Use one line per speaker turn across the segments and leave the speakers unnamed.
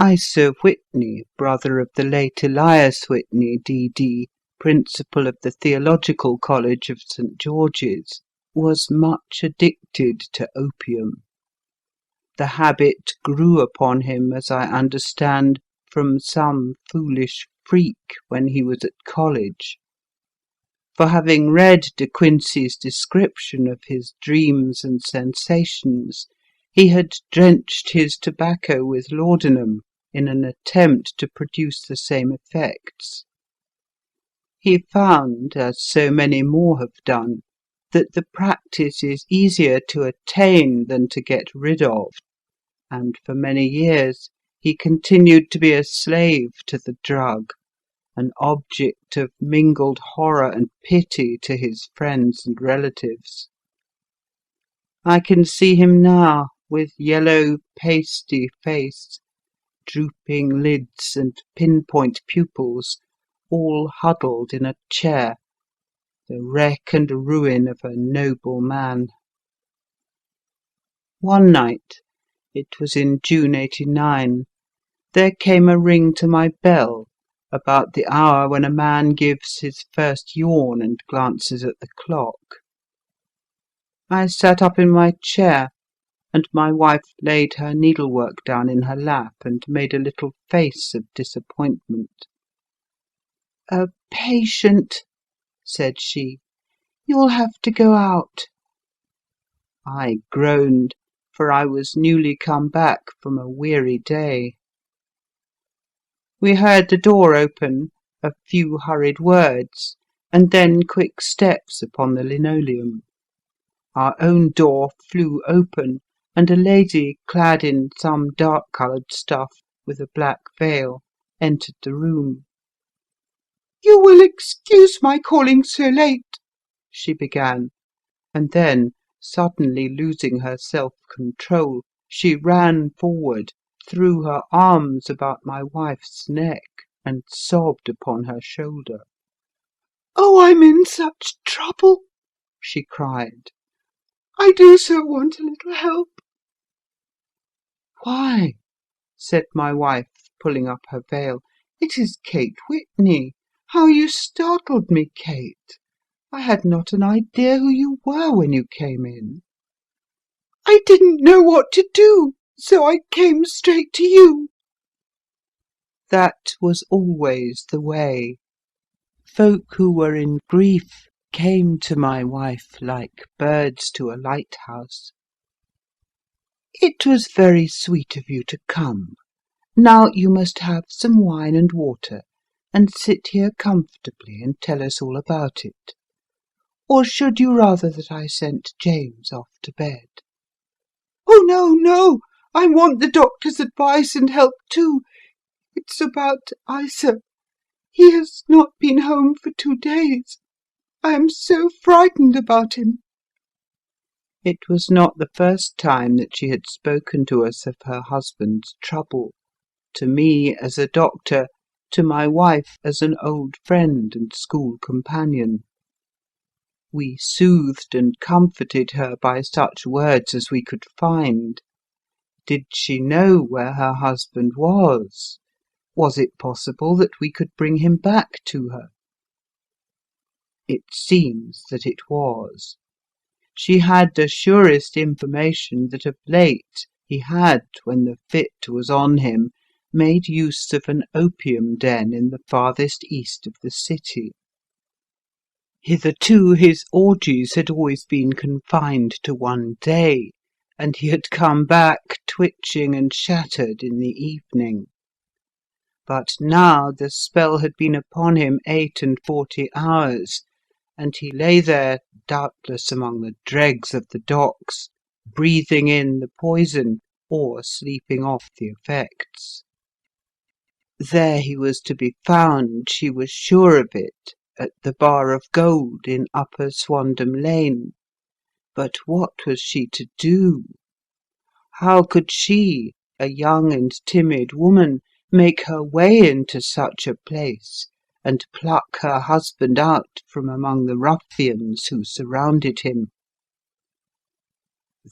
Isa Whitney, brother of the late Elias Whitney, D.D., principal of the Theological College of St. George's, was much addicted to opium. The habit grew upon him, as I understand, from some foolish freak when he was at college. For having read De Quincey's description of his dreams and sensations, he had drenched his tobacco with laudanum in an attempt to produce the same effects. He found, as so many more have done, that the practice is easier to attain than to get rid of, and for many years he continued to be a slave to the drug, an object of mingled horror and pity to his friends and relatives. I can see him now, with yellow, pasty face, drooping lids and pinpoint pupils, all huddled in a chair, the wreck and ruin of a noble man. One night, it was in June '89, there came a ring to my bell, about the hour when a man gives his first yawn and glances at the clock. I sat up in my chair, and my wife laid her needlework down in her lap and made a little face of disappointment. "A patient," said she. "You'll have to go out." I groaned, for I was newly come back from a weary day. We heard the door open, a few hurried words, and then quick steps upon the linoleum. Our own door flew open, and a lady, clad in some dark-coloured stuff, with a black veil, entered the room. "You will excuse my calling so late," she began, and then, suddenly losing her self-control, she ran forward, threw her arms about my wife's neck, and sobbed upon her shoulder. "Oh, I'm in such trouble," she cried. "I do so want a little help." "Why," said my wife, pulling up her veil, "it is Kate Whitney. How you startled me, Kate! I had not an idea who you were when you came in." "I didn't know what to do, so I came straight to you." That was always the way. Folk who were in grief came to my wife like birds to a lighthouse. "It was very sweet of you to come. Now you must have some wine and water, and sit here comfortably and tell us all about it. Or should you rather that I sent James off to bed?" "Oh, no, no! I want the doctor's advice and help too. It's about Isa. He has not been home for 2 days. I am so frightened about him." It was not the first time that she had spoken to us of her husband's trouble, to me as a doctor, to my wife as an old friend and school companion. We soothed and comforted her by such words as we could find. Did she know where her husband was? Was it possible that we could bring him back to her? It seems that it was. She had the surest information that of late he had, when the fit was on him, made use of an opium den in the farthest east of the city. Hitherto his orgies had always been confined to one day, and he had come back twitching and shattered in the evening. But now the spell had been upon him 48 hours, and he lay there, doubtless among the dregs of the docks, breathing in the poison or sleeping off the effects. There he was to be found, she was sure of it, at the Bar of Gold in Upper Swandam Lane. But what was she to do? How could she, a young and timid woman, make her way into such a place and pluck her husband out from among the ruffians who surrounded him?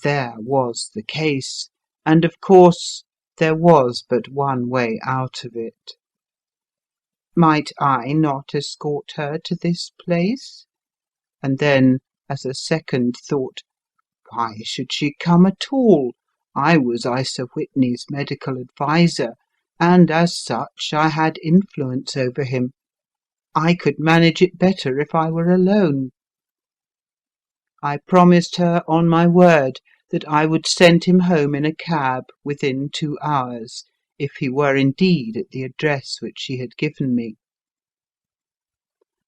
There was the case, and of course There was but one way out of it. Might I not escort her to this place? And then, as a second thought, why should she come at all? I was Isa Whitney's medical adviser, and as such I had influence over him. I could manage it better if I were alone. I promised her on my word that I would send him home in a cab within 2 hours, if he were indeed at the address which she had given me.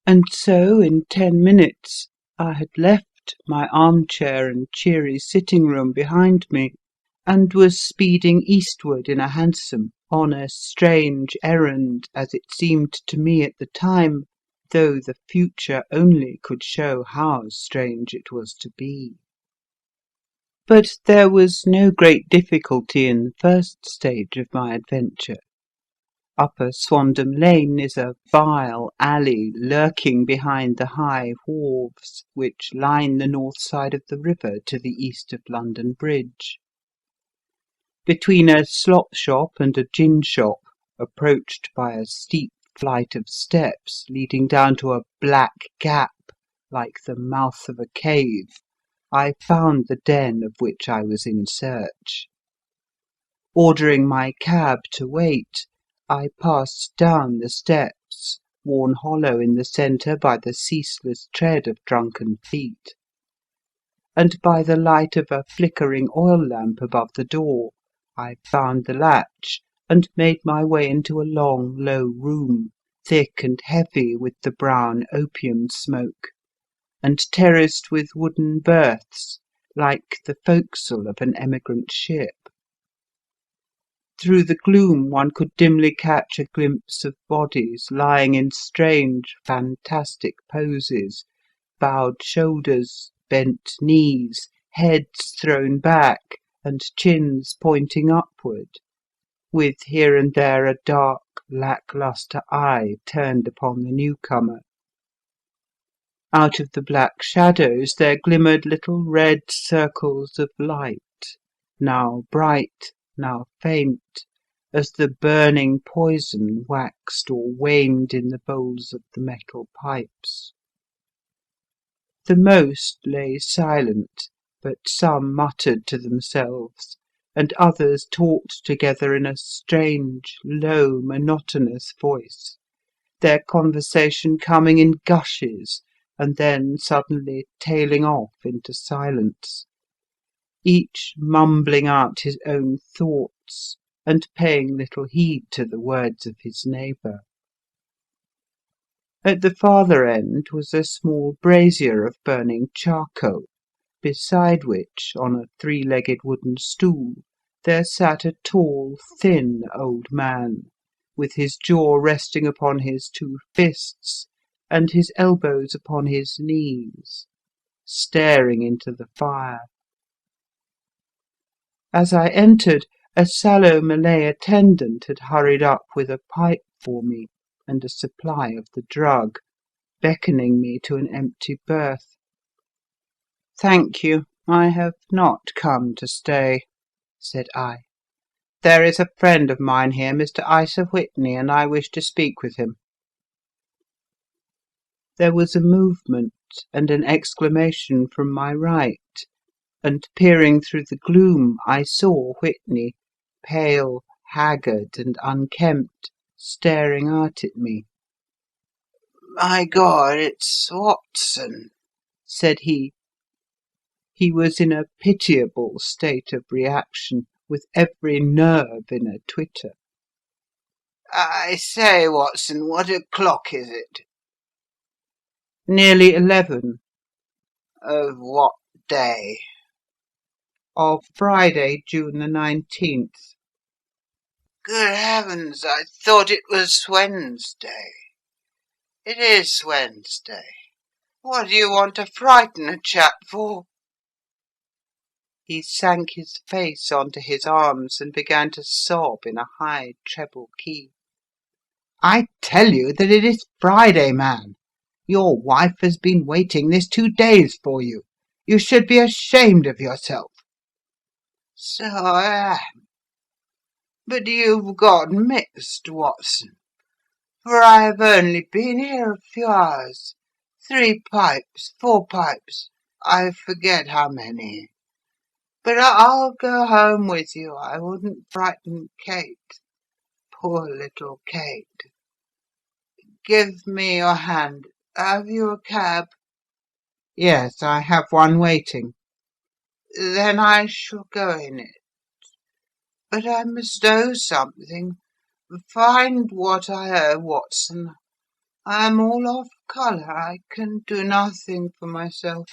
And so in 10 minutes I had left my armchair and cheery sitting-room behind me, and was speeding eastward in a hansom on a strange errand, as it seemed to me at the time, though the future only could show how strange it was to be. But there was no great difficulty in the first stage of my adventure. Upper Swandam Lane is a vile alley lurking behind the high wharves which line the north side of the river to the east of London Bridge. Between a slop shop and a gin shop, approached by a steep flight of steps leading down to a black gap like the mouth of a cave, I found the den of which I was in search. Ordering my cab to wait, I passed down the steps, worn hollow in the centre by the ceaseless tread of drunken feet, and by the light of a flickering oil lamp above the door, I found the latch and made my way into a long, low room, thick and heavy with the brown opium smoke, and terraced with wooden berths, like the forecastle of an emigrant ship. Through the gloom one could dimly catch a glimpse of bodies lying in strange, fantastic poses, bowed shoulders, bent knees, heads thrown back, and chins pointing upward, with here and there a dark, lack-lustre eye turned upon the newcomer. Out of the black shadows there glimmered little red circles of light, now bright, now faint, as the burning poison waxed or waned in the bowls of the metal pipes. The most lay silent, but some muttered to themselves, and others talked together in a strange, low, monotonous voice, their conversation coming in gushes and then suddenly tailing off into silence, each mumbling out his own thoughts and paying little heed to the words of his neighbour. At the farther end was a small brazier of burning charcoal, beside which, on a three-legged wooden stool, there sat a tall, thin old man, with his jaw resting upon his two fists and his elbows upon his knees, staring into the fire. As I entered, a sallow Malay attendant had hurried up with a pipe for me and a supply of the drug, beckoning me to an empty berth. "Thank you, I have not come to stay," said I. "There is a friend of mine here, Mr. Isa Whitney, and I wish to speak with him." There was a movement and an exclamation from my right, and peering through the gloom I saw Whitney, pale, haggard, and unkempt, staring out at me. "My God, it's Watson," said he. He was in a pitiable state of reaction, with every nerve in a twitter. "I say, Watson, what o'clock is it?" "Nearly 11. "Of what day?" "Of Friday, June the 19th. "Good heavens, I thought it was Wednesday." "It is Wednesday. What do you want to frighten a chap for?" He sank his face onto his arms and began to sob in a high treble key. "I tell you that it is Friday, man. Your wife has been waiting this 2 days for you. You should be ashamed of yourself." "So I am. But you've got mixed, Watson, for I have only been here a few hours. 3 pipes, 4 pipes, I forget how many. But I'll go home with you. I wouldn't frighten Kate. Poor little Kate. Give me your hand. Have you a cab? Yes, I have one waiting. Then I shall go in it. But I must owe something. Find what I owe, Watson. I am all off colour. I can do nothing for myself.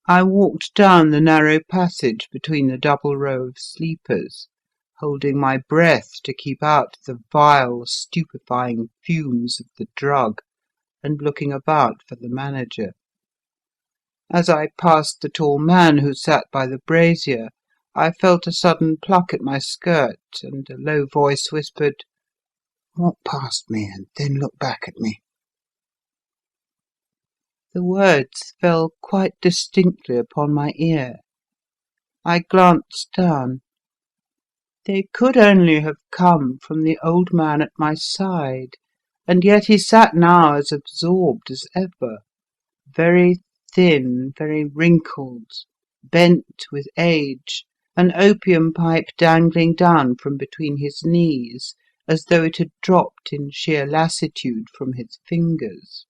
I walked down the narrow passage between the double row of sleepers, holding my breath to keep out the vile, stupefying fumes of the drug, and looking about for the manager. As I passed the tall man who sat by the brazier, I felt a sudden pluck at my skirt, and a low voice whispered, "Walk past me and then look back at me." The words fell quite distinctly upon my ear. I glanced down. They could only have come from the old man at my side, and yet he sat now as absorbed as ever, very thin, very wrinkled, bent with age, an opium pipe dangling down from between his knees, as though it had dropped in sheer lassitude from his fingers.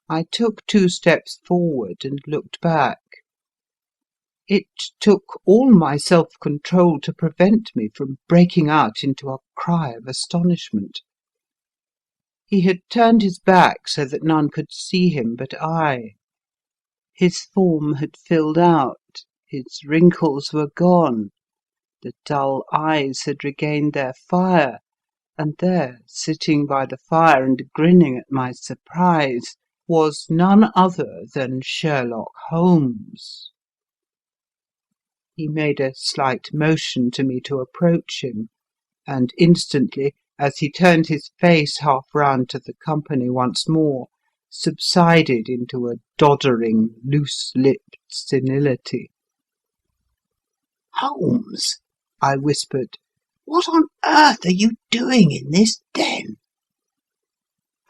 I took 2 steps forward and looked back. It took all my self-control to prevent me from breaking out into a cry of astonishment. He had turned his back so that none could see him but I. His form had filled out, his wrinkles were gone, the dull eyes had regained their fire, and there, sitting by the fire and grinning at my surprise, was none other than Sherlock Holmes. He made a slight motion to me to approach him, and instantly, as he turned his face half round to the company once more, subsided into a doddering, loose-lipped senility. "Holmes," I whispered, "what on earth are you doing in this den?"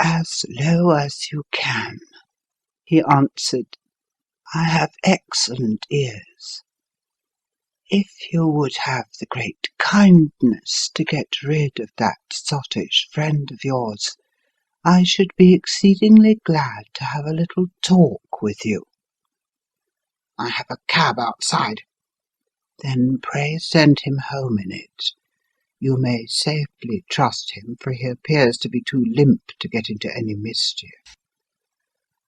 "As low as you can," he answered. "I have excellent ears. If you would have the great kindness to get rid of that sottish friend of yours, I should be exceedingly glad to have a little talk with you." "I have a cab outside." "Then pray send him home in it. You may safely trust him, for he appears to be too limp to get into any mischief.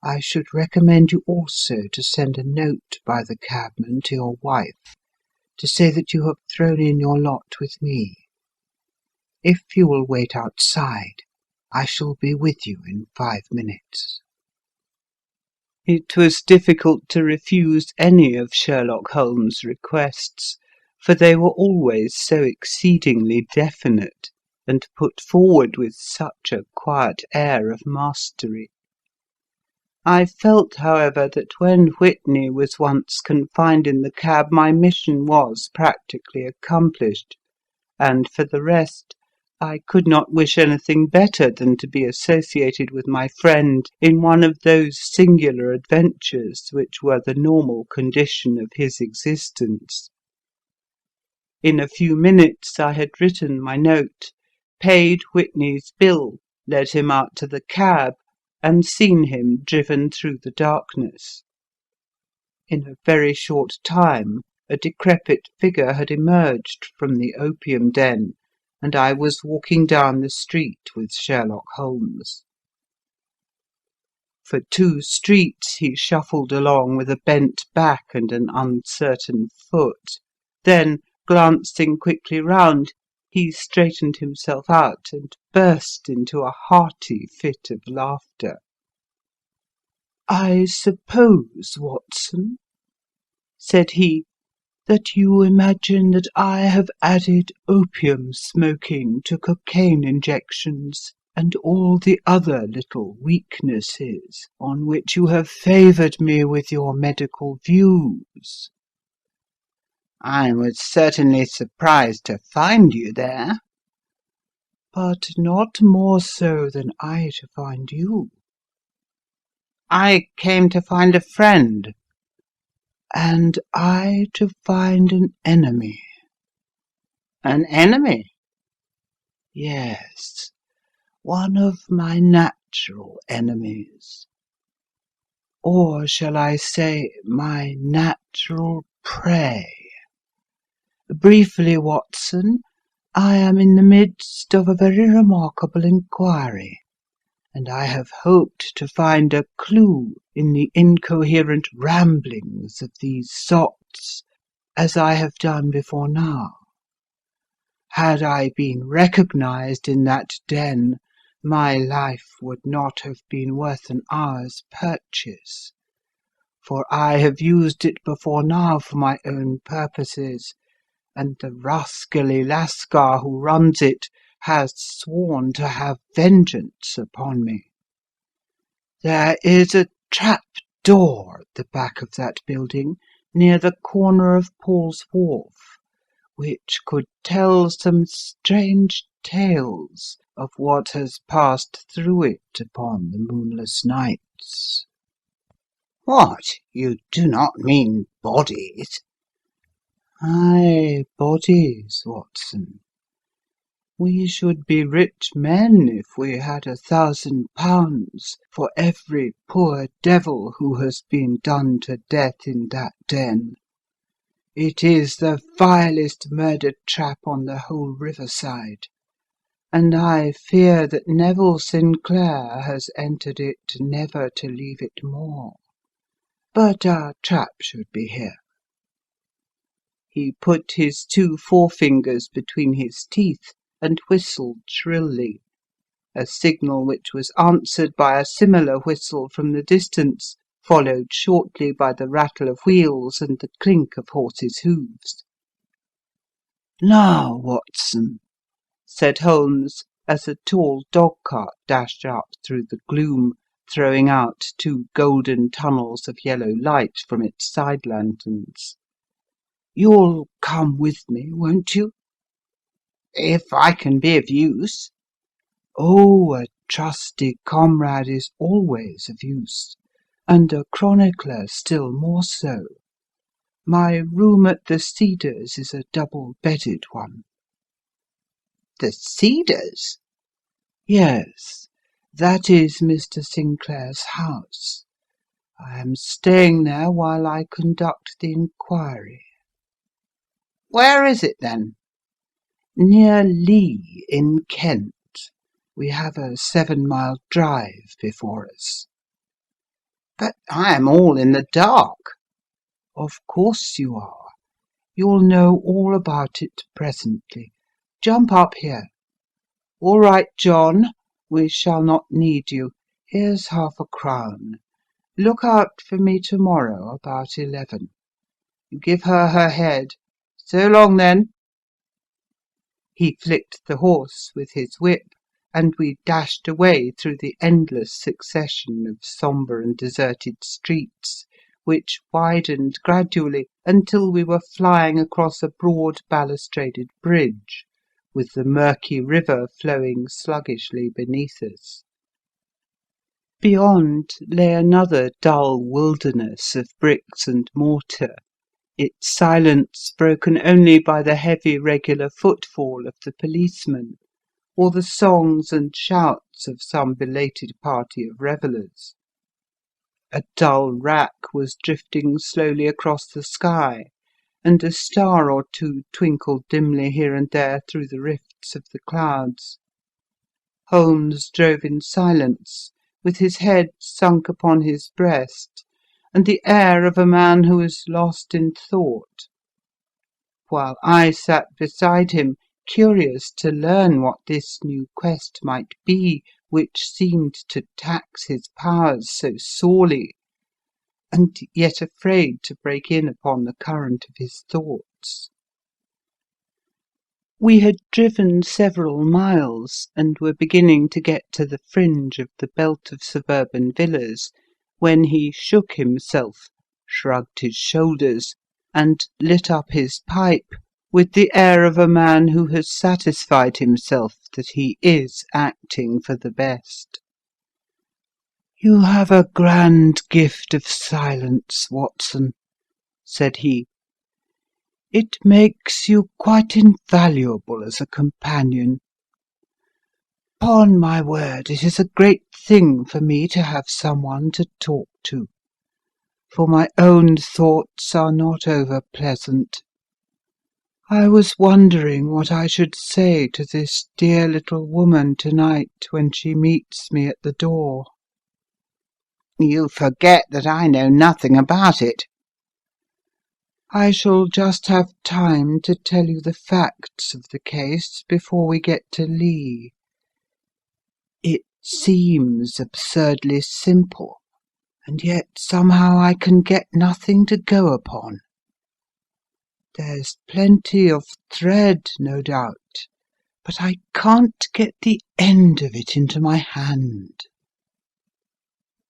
I should recommend you also to send a note by the cabman to your wife, to say that you have thrown in your lot with me. If you will wait outside, I shall be with you in 5 minutes." It was difficult to refuse any of Sherlock Holmes' requests, for they were always so exceedingly definite, and put forward with such a quiet air of mastery. I felt, however, that when Whitney was once confined in the cab my mission was practically accomplished, and for the rest, I could not wish anything better than to be associated with my friend in one of those singular adventures which were the normal condition of his existence. In a few minutes I had written my note, paid Whitney's bill, led him out to the cab, and seen him driven through the darkness. In a very short time a decrepit figure had emerged from the opium den, and I was walking down the street with Sherlock Holmes. For 2 streets he shuffled along with a bent back and an uncertain foot. Then, glancing quickly round, he straightened himself out and burst into a hearty fit of laughter. "I suppose, Watson," said he, "that you imagine that I have added opium smoking to cocaine injections and all the other little weaknesses on which you have favoured me with your medical views. I was certainly surprised to find you there." "But not more so than I to find you." "I came to find a friend." "And I to find an enemy." "An enemy?" "Yes, one of my natural enemies. Or shall I say my natural prey? Briefly, Watson, I am in the midst of a very remarkable inquiry, and I have hoped to find a clue in the incoherent ramblings of these sots, as I have done before now. Had I been recognized in that den, my life would not have been worth an hour's purchase, for I have used it before now for my own purposes, and the rascally Lascar who runs it has sworn to have vengeance upon me. There is a trap door at the back of that building, near the corner of Paul's Wharf, which could tell some strange tales of what has passed through it upon the moonless nights." "What? You do not mean bodies?" "Aye, bodies, Watson. We should be rich men if we had £1,000 for every poor devil who has been done to death in that den. It is the vilest murder trap on the whole riverside, and I fear that Neville Sinclair has entered it never to leave it more. But our trap should be here." He put his 2 forefingers between his teeth and whistled shrilly, a signal which was answered by a similar whistle from the distance, followed shortly by the rattle of wheels and the clink of horses' hoofs. "Now, Watson," said Holmes, as a tall dog-cart dashed up through the gloom, throwing out 2 golden tunnels of yellow light from its side lanterns. "You'll come with me, won't you?" "If I can be of use." "Oh, a trusty comrade is always of use, and a chronicler still more so. My room at the Cedars is a double-bedded one." "The Cedars?" "Yes, that is Mr. Sinclair's house. I am staying there while I conduct the inquiry." "Where is it, then?" "Near Lee, in Kent. We have a 7-mile drive before us." "But I am all in the dark." "Of course you are. You'll know all about it presently. Jump up here. All right, John, we shall not need you. Here's £half-a-crown. Look out for me to-morrow about 11. Give her her head. So long, then." He flicked the horse with his whip, and we dashed away through the endless succession of sombre and deserted streets, which widened gradually until we were flying across a broad balustraded bridge, with the murky river flowing sluggishly beneath us. Beyond lay another dull wilderness of bricks and mortar, its silence broken only by the heavy regular footfall of the policeman, or the songs and shouts of some belated party of revellers. A dull wrack was drifting slowly across the sky, and a star or two twinkled dimly here and there through the rifts of the clouds. Holmes drove in silence, with his head sunk upon his breast, and the air of a man who is lost in thought, while I sat beside him, curious to learn what this new quest might be which seemed to tax his powers so sorely, and yet afraid to break in upon the current of his thoughts. We had driven several miles, and were beginning to get to the fringe of the belt of suburban villas, when he shook himself, shrugged his shoulders, and lit up his pipe with the air of a man who has satisfied himself that he is acting for the best. "You have a grand gift of silence, Watson," said he. "It makes you quite invaluable as a companion. 'Pon my word, it is a great thing for me to have someone to talk to, for my own thoughts are not over pleasant. I was wondering what I should say to this dear little woman to-night when she meets me at the door." "You forget that I know nothing about it." "I shall just have time to tell you the facts of the case before we get to Lee. It seems absurdly simple, and yet somehow I can get nothing to go upon. There's plenty of thread, no doubt, but I can't get the end of it into my hand.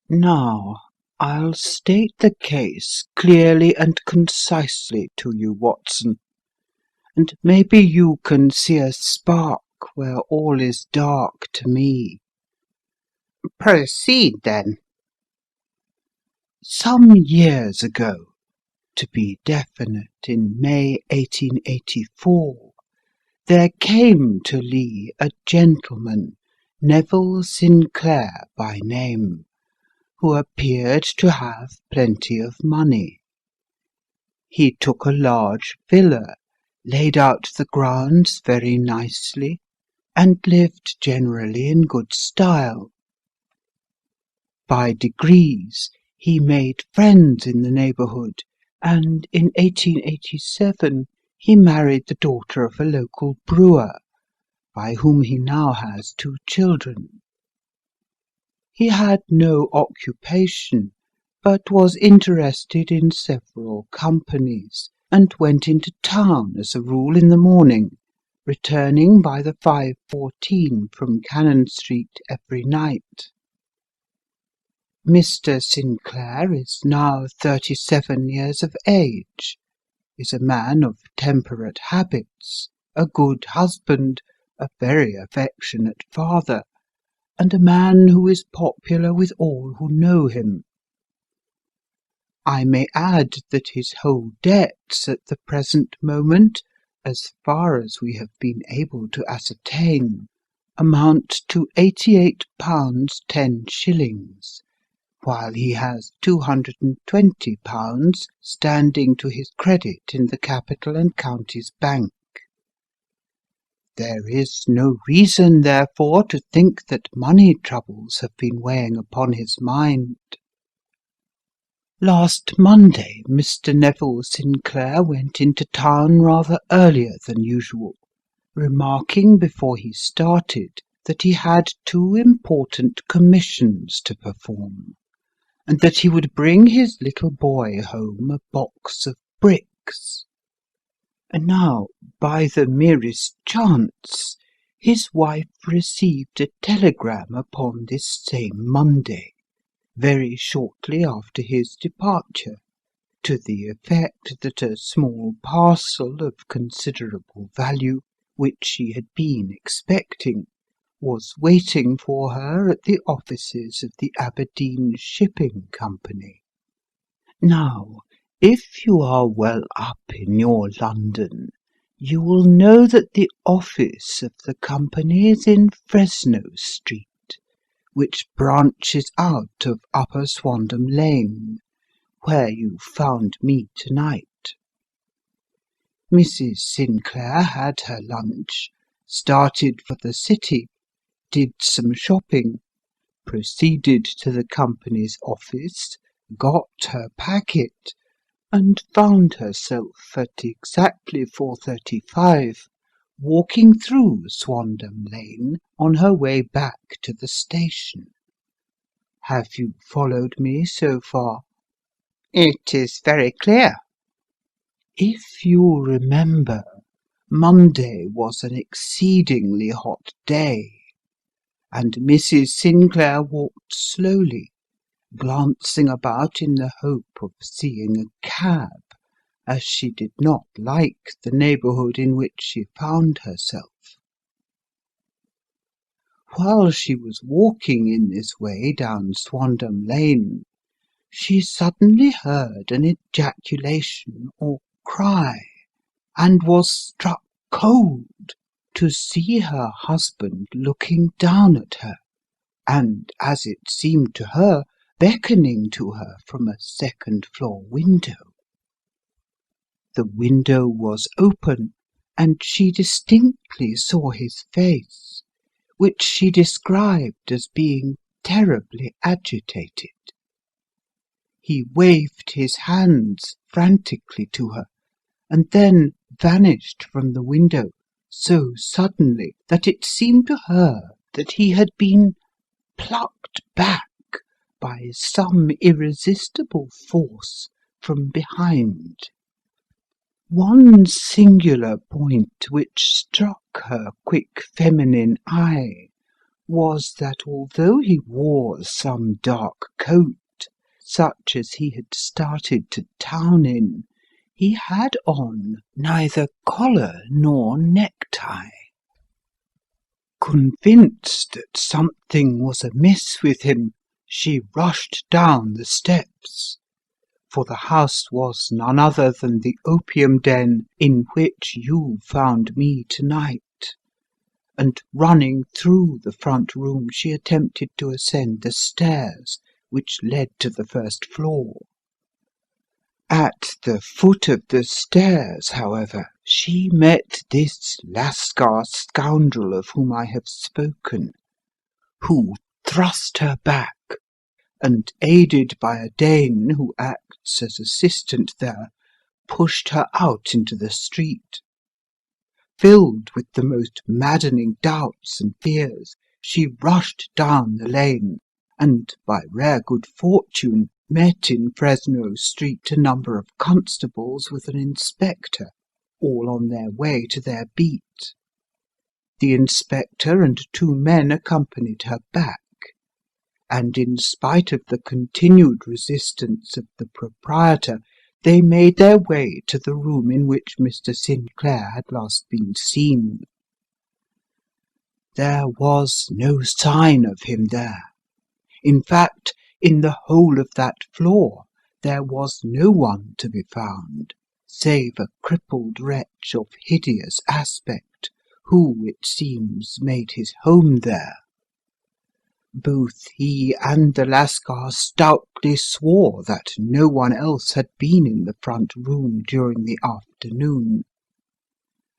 Now, I'll state the case clearly and concisely to you, Watson, and maybe you can see a spark where all is dark to me."
"Proceed, then."
Some years ago, to be definite, in May 1884, there came to Lee a gentleman, Neville Sinclair by name, who appeared to have plenty of money. He took a large villa, laid out the grounds very nicely, and lived generally in good style. By degrees he made friends in the neighbourhood, and in 1887 he married the daughter of a local brewer, by whom he now has 2 children. He had no occupation, but was interested in several companies, and went into town as a rule in the morning, returning by the 5:14 from Cannon Street every night. Mr. Sinclair is now 37 years of age, is a man of temperate habits, a good husband, a very affectionate father, and a man who is popular with all who know him. I may add that his whole debts at the present moment, as far as we have been able to ascertain, amount to £88 10s, while he has £220 standing to his credit in the Capital and Counties Bank. There is no reason, therefore, to think that money troubles have been weighing upon his mind. Last Monday Mr. Neville Sinclair went into town rather earlier than usual, remarking before he started that he had 2 important commissions to perform, and that he would bring his little boy home a box of bricks. And now, by the merest chance, his wife received a telegram upon this same Monday, very shortly after his departure, to the effect that a small parcel of considerable value, which she had been expecting, was waiting for her at the offices of the Aberdeen Shipping Company. Now, if you are well up in your London, you will know that the office of the company is in Fresno Street, which branches out of Upper Swandam Lane, where you found me to-night. Mrs. Sinclair had her lunch, started for the city, did some shopping, proceeded to the company's office, got her packet, and found herself at exactly 4:35 walking through Swandam Lane on her way back to the station. Have you followed me so far?
It is very clear.
If you remember, Monday was an exceedingly hot day, and Mrs. Sinclair walked slowly, glancing about in the hope of seeing a cab, as she did not like the neighbourhood in which she found herself. While she was walking in this way down Swandam Lane, she suddenly heard an ejaculation or cry, and was struck cold to see her husband looking down at her, and, as it seemed to her, beckoning to her from a second-floor window. The window was open, and she distinctly saw his face, which she described as being terribly agitated. He waved his hands frantically to her, and then vanished from the window so suddenly that it seemed to her that he had been plucked back by some irresistible force from behind. One singular point which struck her quick feminine eye was that although he wore some dark coat, such as he had started to town in, he had on neither collar nor necktie. Convinced that something was amiss with him, she rushed down the steps, for the house was none other than the opium den in which you found me to-night, and running through the front room she attempted to ascend the stairs which led to the first floor. At the foot of the stairs, however, she met this Lascar scoundrel of whom I have spoken, who thrust her back, and, aided by a Dane who acts as assistant there, pushed her out into the street. Filled with the most maddening doubts and fears, she rushed down the lane, and, by rare good fortune, met in Fresno Street a number of constables with an inspector, all on their way to their beat. The inspector and two men accompanied her back, and in spite of the continued resistance of the proprietor, they made their way to the room in which Mr. Sinclair had last been seen. There was no sign of him there. In fact, in the whole of that floor there was no one to be found, save a crippled wretch of hideous aspect, who, it seems, made his home there. Both he and the Lascar stoutly swore that no one else had been in the front room during the afternoon.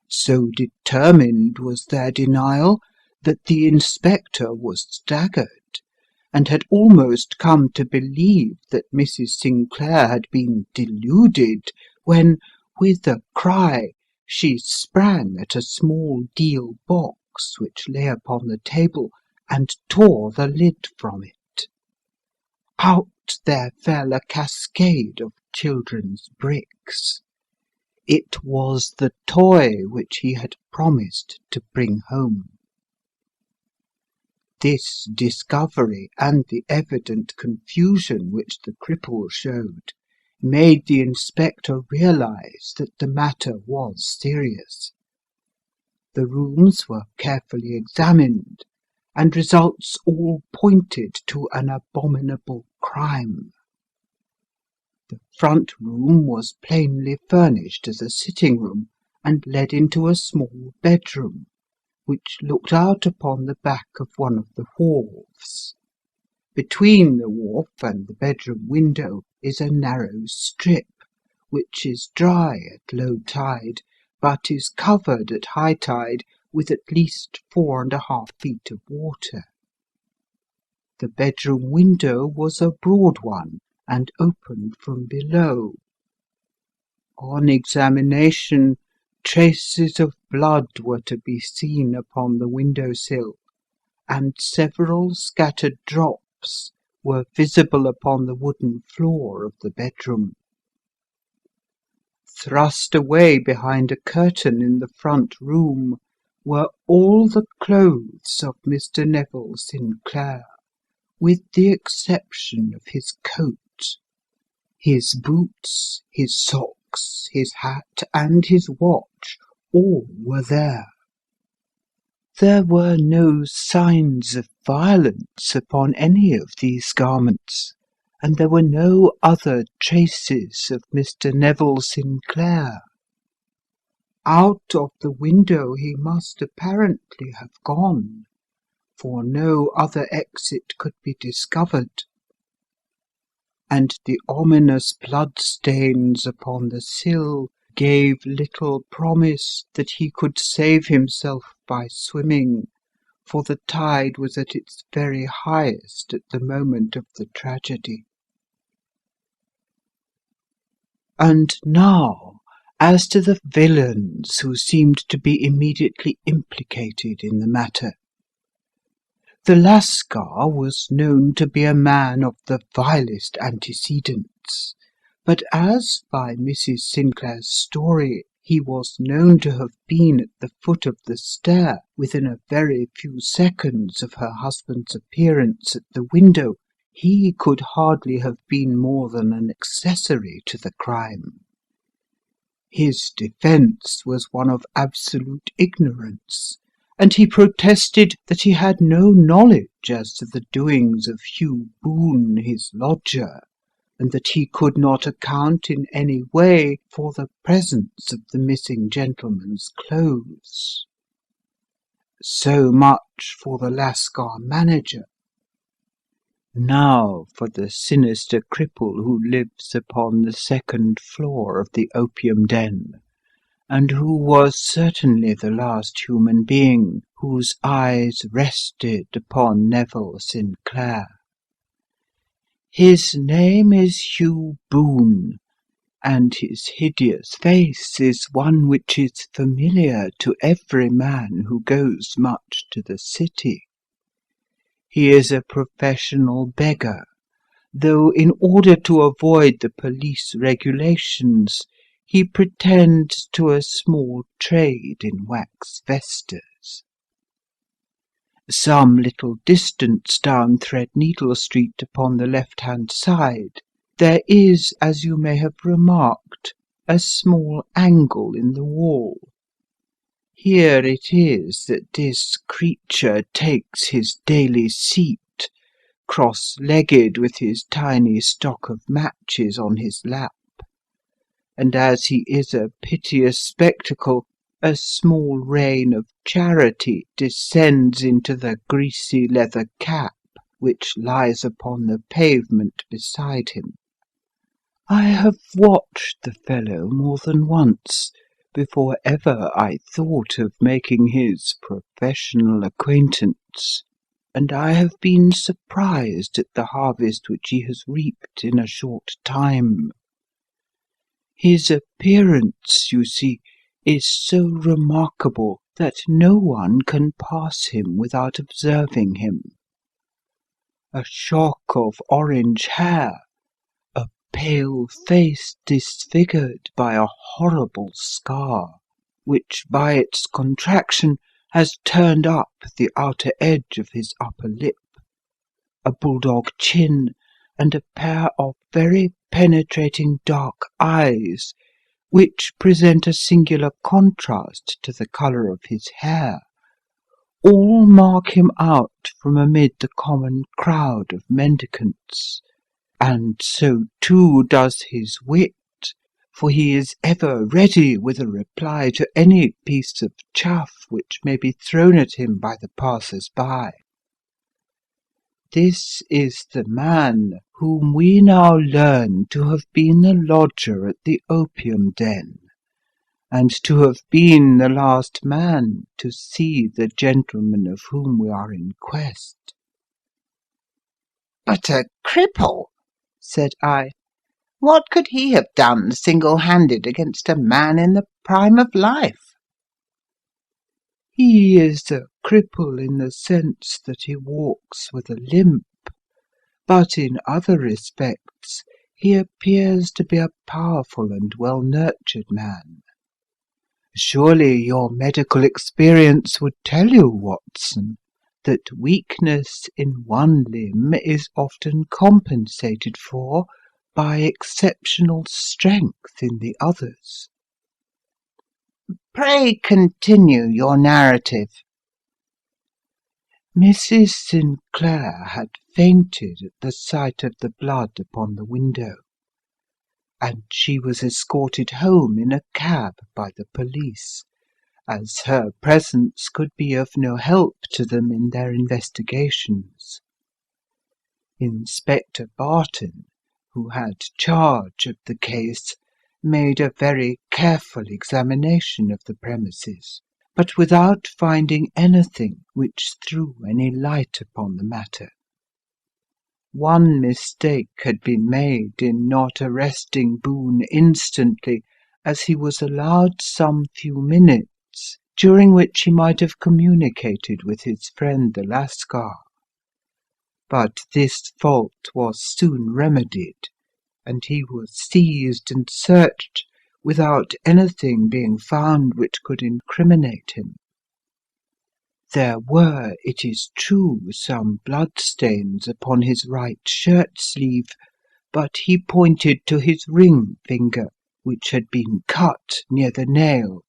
So determined was their denial that the inspector was staggered, and had almost come to believe that Mrs. Sinclair had been deluded, when, with a cry, she sprang at a small deal box which lay upon the table, and tore the lid from it. Out there fell a cascade of children's bricks. It was the toy which he had promised to bring home. This discovery, and the evident confusion which the cripple showed, made the inspector realize that the matter was serious. The rooms were carefully examined, and results all pointed to an abominable crime. The front room was plainly furnished as a sitting-room, and led into a small bedroom, which looked out upon the back of one of the wharves. Between the wharf and the bedroom window is a narrow strip, which is dry at low tide, but is covered at high tide with at least 4½ feet of water. The bedroom window was a broad one, and opened from below. On examination, traces of blood were to be seen upon the window-sill, and several scattered drops were visible upon the wooden floor of the bedroom. Thrust away behind a curtain in the front room were all the clothes of Mr. Neville Sinclair, with the exception of his coat, his boots, his socks, box, his hat, and his watch, all were there. There were no signs of violence upon any of these garments, and there were no other traces of Mr. Neville Sinclair. Out of the window he must apparently have gone, for no other exit could be discovered, and the ominous blood-stains upon the sill gave little promise that he could save himself by swimming, for the tide was at its very highest at the moment of the tragedy. And now, as to the villains who seemed to be immediately implicated in the matter. The Lascar was known to be a man of the vilest antecedents, but as, by Mrs. Sinclair's story, he was known to have been at the foot of the stair within a very few seconds of her husband's appearance at the window, he could hardly have been more than an accessory to the crime. His defence was one of absolute ignorance, and he protested that he had no knowledge as to the doings of Hugh Boone, his lodger, and that he could not account in any way for the presence of the missing gentleman's clothes. So much for the Lascar manager. Now for the sinister cripple who lives upon the second floor of the opium den, and who was certainly the last human being whose eyes rested upon Neville Sinclair. His name is Hugh Boone, and his hideous face is one which is familiar to every man who goes much to the city. He is a professional beggar, though in order to avoid the police regulations, he pretends to a small trade in wax vestas. Some little distance down Threadneedle Street upon the left-hand side, there is, as you may have remarked, a small angle in the wall. Here it is that this creature takes his daily seat, cross-legged with his tiny stock of matches on his lap, and as he is a piteous spectacle, a small rain of charity descends into the greasy leather cap which lies upon the pavement beside him. I have watched the fellow more than once before ever I thought of making his professional acquaintance, and I have been surprised at the harvest which he has reaped in a short time. His appearance, you see, is so remarkable that no one can pass him without observing him. A shock of orange hair, a pale face disfigured by a horrible scar, which by its contraction has turned up the outer edge of his upper lip, a bulldog chin, and a pair of very penetrating dark eyes, which present a singular contrast to the colour of his hair, all mark him out from amid the common crowd of mendicants, and so too does his wit, for he is ever ready with a reply to any piece of chaff which may be thrown at him by the passers-by. This is the man whom we now learn to have been the lodger at the opium den, and to have been the last man to see the gentleman of whom we are in quest.
But a cripple, said I. What could he have done single-handed against a man in the prime of life?
He is a cripple in the sense that he walks with a limp, but in other respects he appears to be a powerful and well-nurtured man. Surely your medical experience would tell you, Watson, that weakness in one limb is often compensated for by exceptional strength in the others.
Pray continue your narrative.
Mrs. Sinclair had fainted at the sight of the blood upon the window, and she was escorted home in a cab by the police, as her presence could be of no help to them in their investigations. Inspector Barton, who had charge of the case, made a very careful examination of the premises, but without finding anything which threw any light upon the matter. One mistake had been made in not arresting Boone instantly, as he was allowed some few minutes, during which he might have communicated with his friend the Lascar. But this fault was soon remedied, and he was seized and searched without anything being found which could incriminate him. There were, it is true, some bloodstains upon his right shirt sleeve, but he pointed to his ring finger, which had been cut near the nail,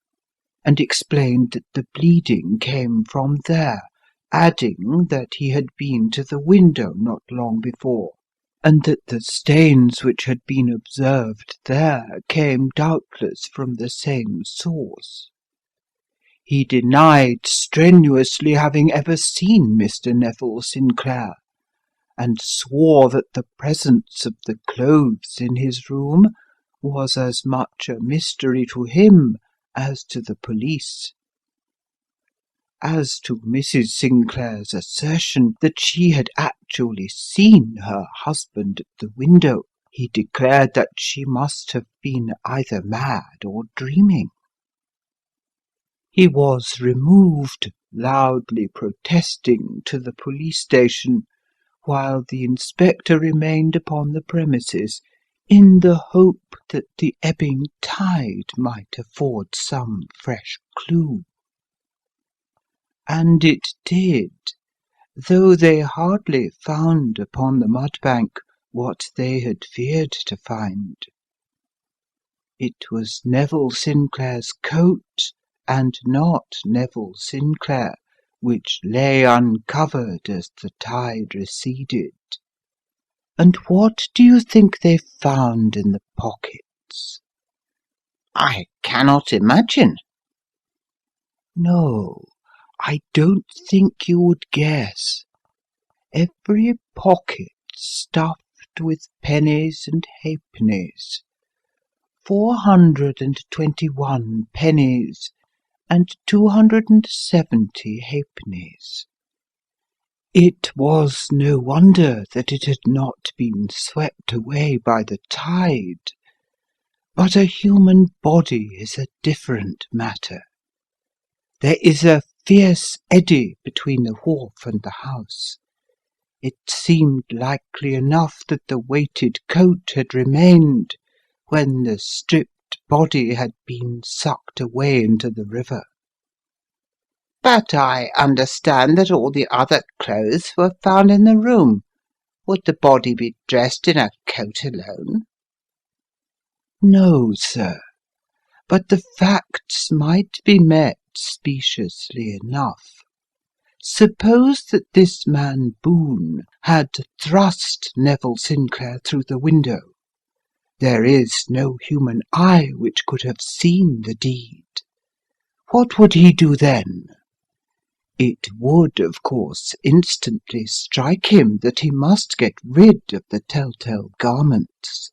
and explained that the bleeding came from there, adding that he had been to the window not long before, and that the stains which had been observed there came doubtless from the same source. He denied strenuously having ever seen Mr. Neville Sinclair, and swore that the presence of the clothes in his room was as much a mystery to him as to the police. As to Mrs. Sinclair's assertion that she had actually seen her husband at the window, he declared that she must have been either mad or dreaming. He was removed, loudly protesting, to the police station, while the inspector remained upon the premises, in the hope that the ebbing tide might afford some fresh clue. And it did, though they hardly found upon the mudbank what they had feared to find. It was Neville Sinclair's coat, and not Neville Sinclair, which lay uncovered as the tide receded. And what do you think they found in the pockets?
I cannot imagine.
No, I don't think you would guess. Every pocket stuffed with pennies and halfpennies. 421 pennies and 270 halfpennies. It was no wonder that it had not been swept away by the tide. But a human body is a different matter. There is a fierce eddy between the wharf and the house. It seemed likely enough that the weighted coat had remained when the stripped body had been sucked away into the river.
But I understand that all the other clothes were found in the room. Would the body be dressed in a coat alone?
No, sir, but the facts might be met speciously enough. Suppose that this man Boone had thrust Neville Sinclair through the window. There is no human eye which could have seen the deed. What would he do then? It would, of course, instantly strike him that he must get rid of the telltale garments.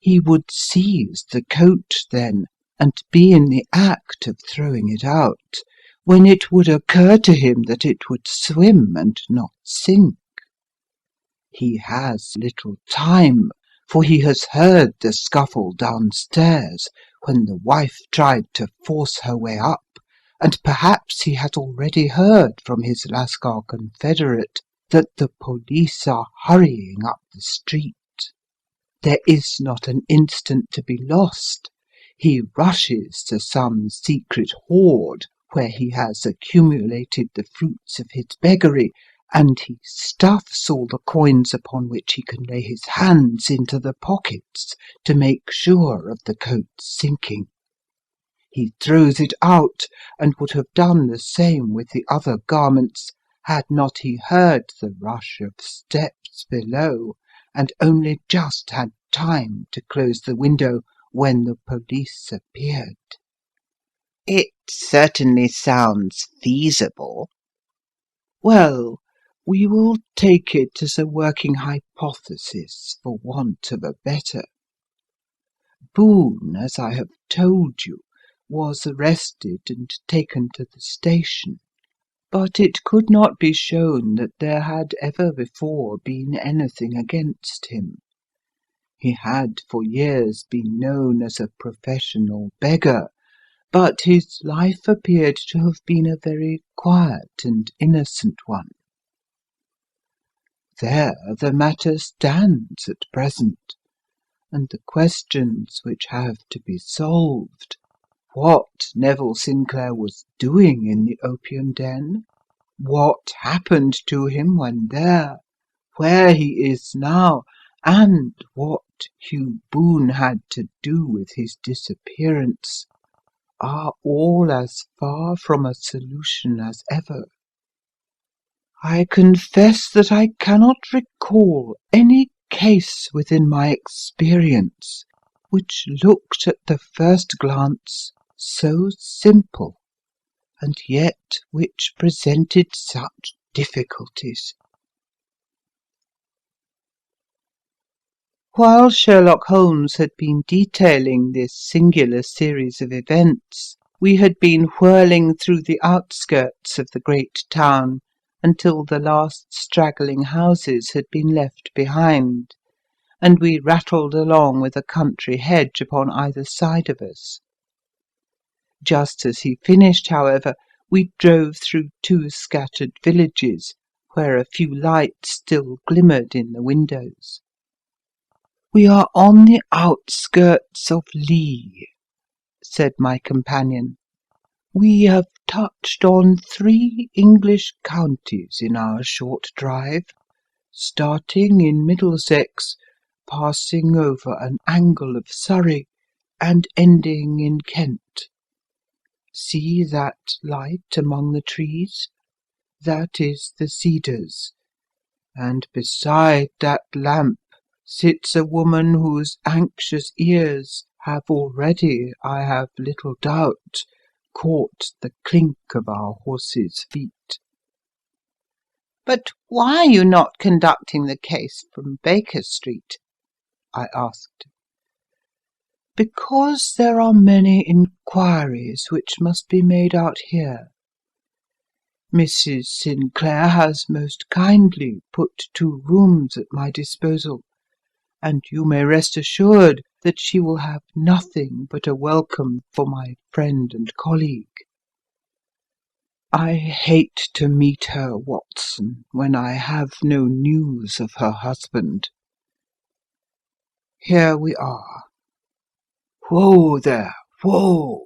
He would seize the coat then, and be in the act of throwing it out, when it would occur to him that it would swim and not sink. He has little time, for he has heard the scuffle downstairs when the wife tried to force her way up, and perhaps he has already heard from his Lascar confederate that the police are hurrying up the street. There is not an instant to be lost. He rushes to some secret hoard where he has accumulated the fruits of his beggary, and he stuffs all the coins upon which he can lay his hands into the pockets to make sure of the coat's sinking. He throws it out, and would have done the same with the other garments, had not he heard the rush of steps below, and only just had time to close the window when the police appeared.
It certainly sounds feasible.
Well, we will take it as a working hypothesis, for want of a better. Boone, as I have told you, was arrested and taken to the station, but it could not be shown that there had ever before been anything against him. He had for years been known as a professional beggar, but his life appeared to have been a very quiet and innocent one. There the matter stands at present, and the questions which have to be solved: what Neville Sinclair was doing in the opium den, what happened to him when there, where he is now, and what Hugh Boone had to do with his disappearance, are all as far from a solution as ever. I confess that I cannot recall any case within my experience which looked at the first glance so simple, and yet which presented such difficulties. While Sherlock Holmes had been detailing this singular series of events, we had been whirling through the outskirts of the great town until the last straggling houses had been left behind, and we rattled along with a country hedge upon either side of us. Just as he finished, however, we drove through 2 scattered villages, where a few lights still glimmered in the windows. "We are on the outskirts of Lee," said my companion. "We have touched on 3 English counties in our short drive, starting in Middlesex, passing over an angle of Surrey, and ending in Kent. See that light among the trees? That is the Cedars, and beside that lamp sits a woman whose anxious ears have already, I have little doubt, caught the clink of our horses' feet."
But why are you not conducting the case from Baker Street? I asked.
"Because there are many inquiries which must be made out here. Mrs. Sinclair has most kindly put 2 rooms at my disposal, and you may rest assured that she will have nothing but a welcome for my friend and colleague. I hate to meet her, Watson, when I have no news of her husband. Here we are. Whoa there, whoa!"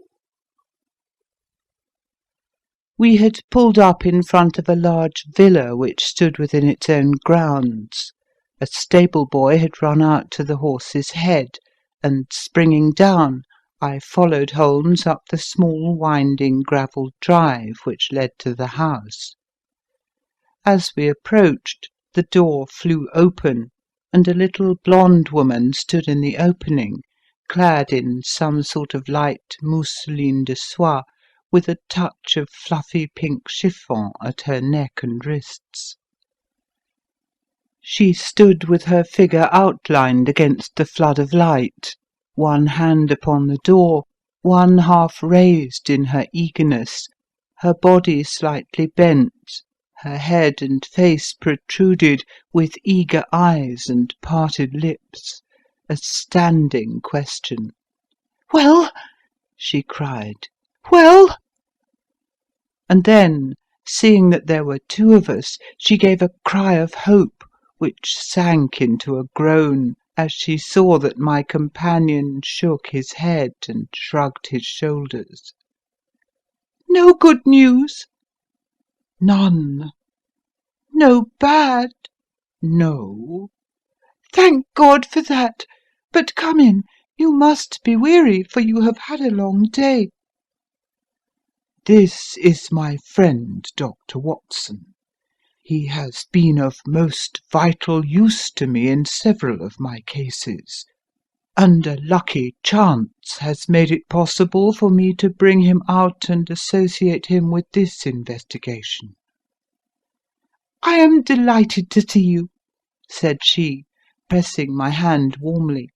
We had pulled up in front of a large villa which stood within its own grounds. A stable boy had run out to the horse's head, and, springing down, I followed Holmes up the small winding gravelled drive which led to the house. As we approached, the door flew open, and a little blonde woman stood in the opening, clad in some sort of light mousseline de soie, with a touch of fluffy pink chiffon at her neck and wrists. She stood with her figure outlined against the flood of light, one hand upon the door, one half raised in her eagerness, her body slightly bent, her head and face protruded, with eager eyes and parted lips, a standing question. "Well?" she cried. "Well?" And then, seeing that there were 2 of us, she gave a cry of hope, which sank into a groan as she saw that my companion shook his head and shrugged his shoulders. "No good news?" "None. No bad?"
No.
"Thank God for that! But come in. You must be weary, for you have had a long day."
This is my friend, Dr. Watson. He has been of most vital use to me in several of my cases, and a lucky chance has made it possible for me to bring him out and associate him with this investigation.
"I am delighted to see you," said she, pressing my hand warmly.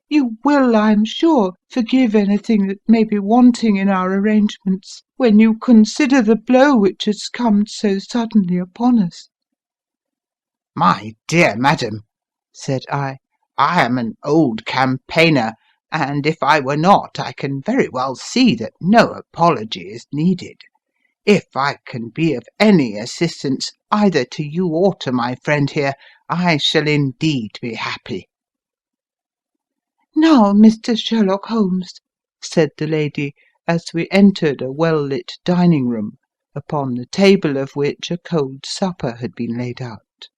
"You will, I am sure, forgive anything that may be wanting in our arrangements, when you consider the blow which has come so suddenly upon us."
My dear madam, said I am an old campaigner, and if I were not, I can very well see that no apology is needed. If I can be of any assistance, either to you or to my friend here, I shall indeed be happy.
"Now, Mr. Sherlock Holmes," said the lady, as we entered a well-lit dining-room, upon the table of which a cold supper had been laid out,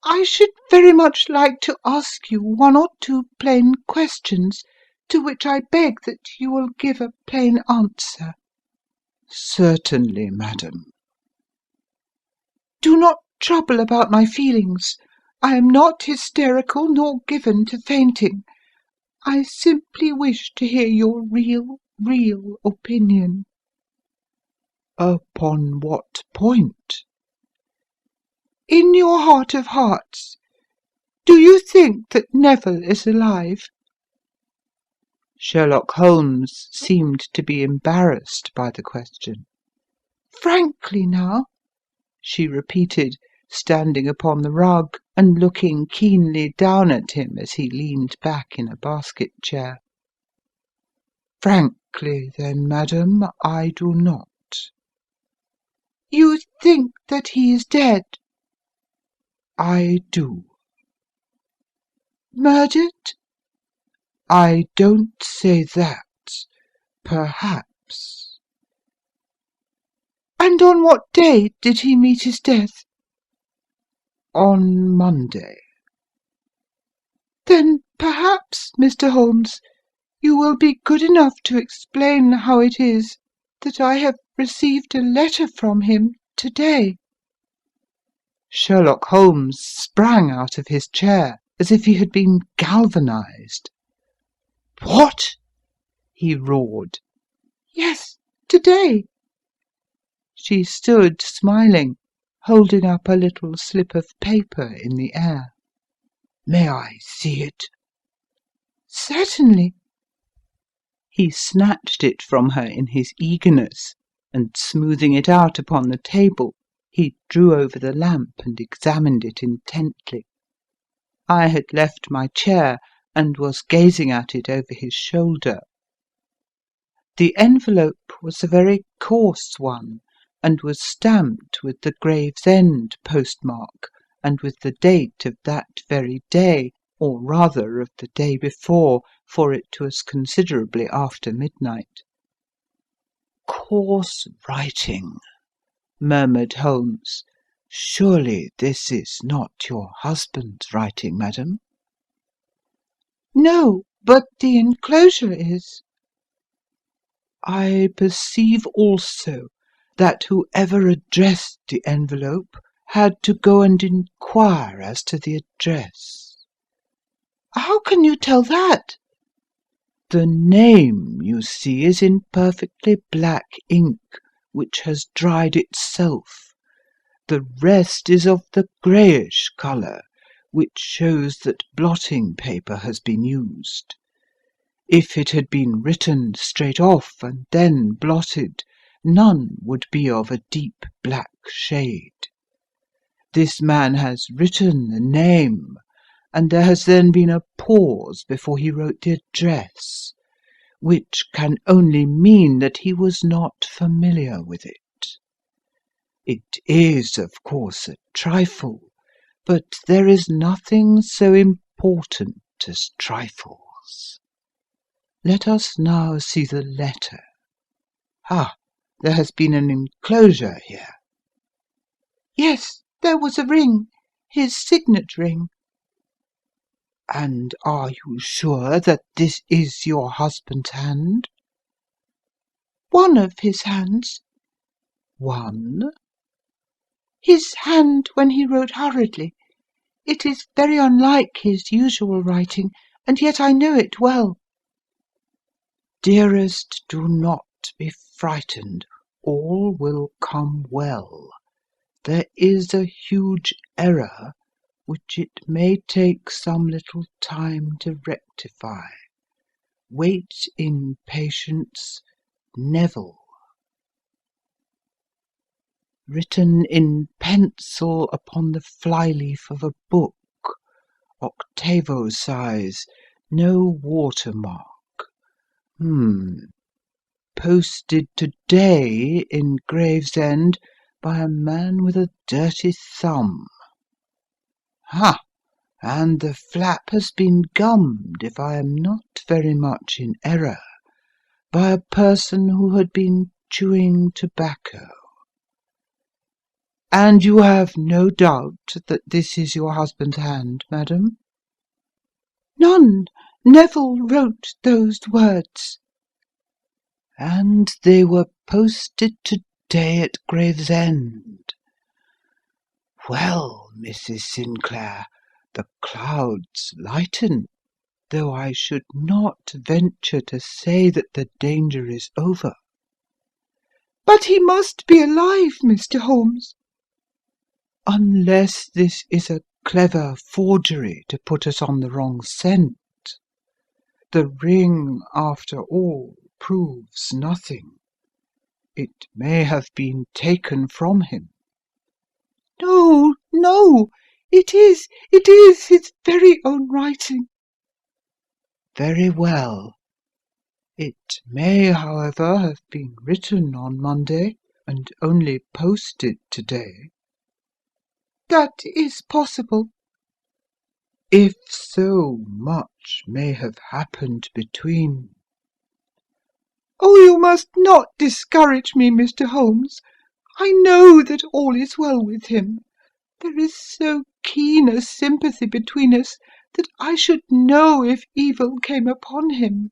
"I should very much like to ask you one or two plain questions, to which I beg that you will give a plain answer."
Certainly, madam.
"Do not trouble about my feelings. I am not hysterical nor given to fainting. I simply wish to hear your real opinion."
Upon what point?
"In your heart of hearts, do you think that Neville is alive?"
Sherlock Holmes seemed to be embarrassed by the question.
"Frankly, now," she repeated, standing upon the rug and looking keenly down at him as he leaned back in a basket-chair.
"Frankly, then, madam, I do not."
"You think that he is dead?"
"I do."
"Murdered?"
"I don't say that. Perhaps."
"And on what day did he meet his death?"
"On Monday."
"Then perhaps, Mr. Holmes, you will be good enough to explain how it is that I have received a letter from him to-day."
Sherlock Holmes sprang out of his chair as if he had been galvanized. "What?" he roared.
"Yes, to-day."
She stood smiling, holding up a little slip of paper in the air. "May I see it?"
"Certainly."
He snatched it from her in his eagerness, and smoothing it out upon the table, he drew over the lamp and examined it intently. I had left my chair and was gazing at it over his shoulder. The envelope was a very coarse one, and was stamped with the Gravesend postmark, and with the date of that very day, or rather of the day before, for it was considerably after midnight. "Coarse writing," murmured Holmes. "Surely this is not your husband's writing, madam?"
"No, but the enclosure is."
"I perceive also that whoever addressed the envelope had to go and inquire as to the address."
"How can you tell that?"
"The name, you see, is in perfectly black ink, which has dried itself. The rest is of the greyish colour, which shows that blotting paper has been used. If it had been written straight off and then blotted, none would be of a deep black shade. This man has written the name, and there has then been a pause before he wrote the address, which can only mean that he was not familiar with it. It is, of course, a trifle, but there is nothing so important as trifles. Let us now see the letter. Ah, there has been an enclosure here."
"Yes, There was a ring, his signet ring."
"And are you sure that this is your husband's hand?"
"One of his hands."
"One?"
"His hand when he wrote hurriedly. It is very unlike his usual writing, and yet I know it well."
"Dearest, do not be frightened. All will come well. There is a huge error which it may take some little time to rectify. Wait in patience. Neville." Written in pencil upon the fly-leaf of a book, octavo size, no watermark. Posted today in Gravesend by a man with a dirty thumb. Ha! And the flap has been gummed, if I am not very much in error, by a person who had been chewing tobacco. And you have no doubt that this is your husband's hand, madam?"
"None. Neville wrote those words."
"And they were posted to-day at Gravesend. Well, Mrs. Sinclair, the clouds lighten, though I should not venture to say that the danger is over."
"But he must be alive, Mr. Holmes."
"Unless this is a clever forgery to put us on the wrong scent. The ring, after all, proves nothing. It may have been taken from him."
"No, no! It is his very own writing."
"Very well. It may, however, have been written on Monday and only posted to-day."
"That is possible."
"If so, much may have happened between."
"Oh, you must not discourage me, Mr. Holmes. I know that all is well with him. There is so keen a sympathy between us that I should know if evil came upon him.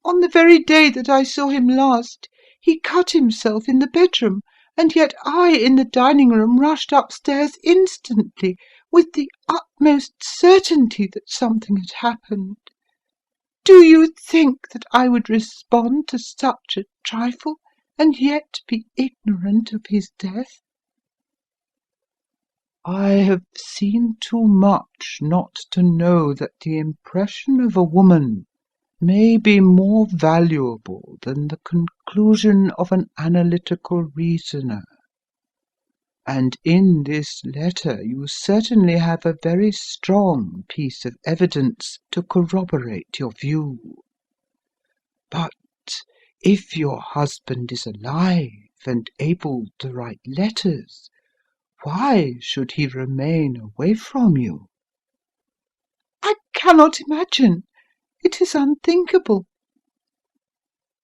On the very day that I saw him last, he cut himself in the bedroom, and yet I, in the dining room, rushed upstairs instantly, with the utmost certainty that something had happened. Do you think that I would respond to such a trifle, and yet be ignorant of his death?"
"I have seen too much not to know that the impression of a woman may be more valuable than the conclusion of an analytical reasoner. And in this letter you certainly have a very strong piece of evidence to corroborate your view. But if your husband is alive and able to write letters, why should he remain away from you?"
"I cannot imagine. It is unthinkable."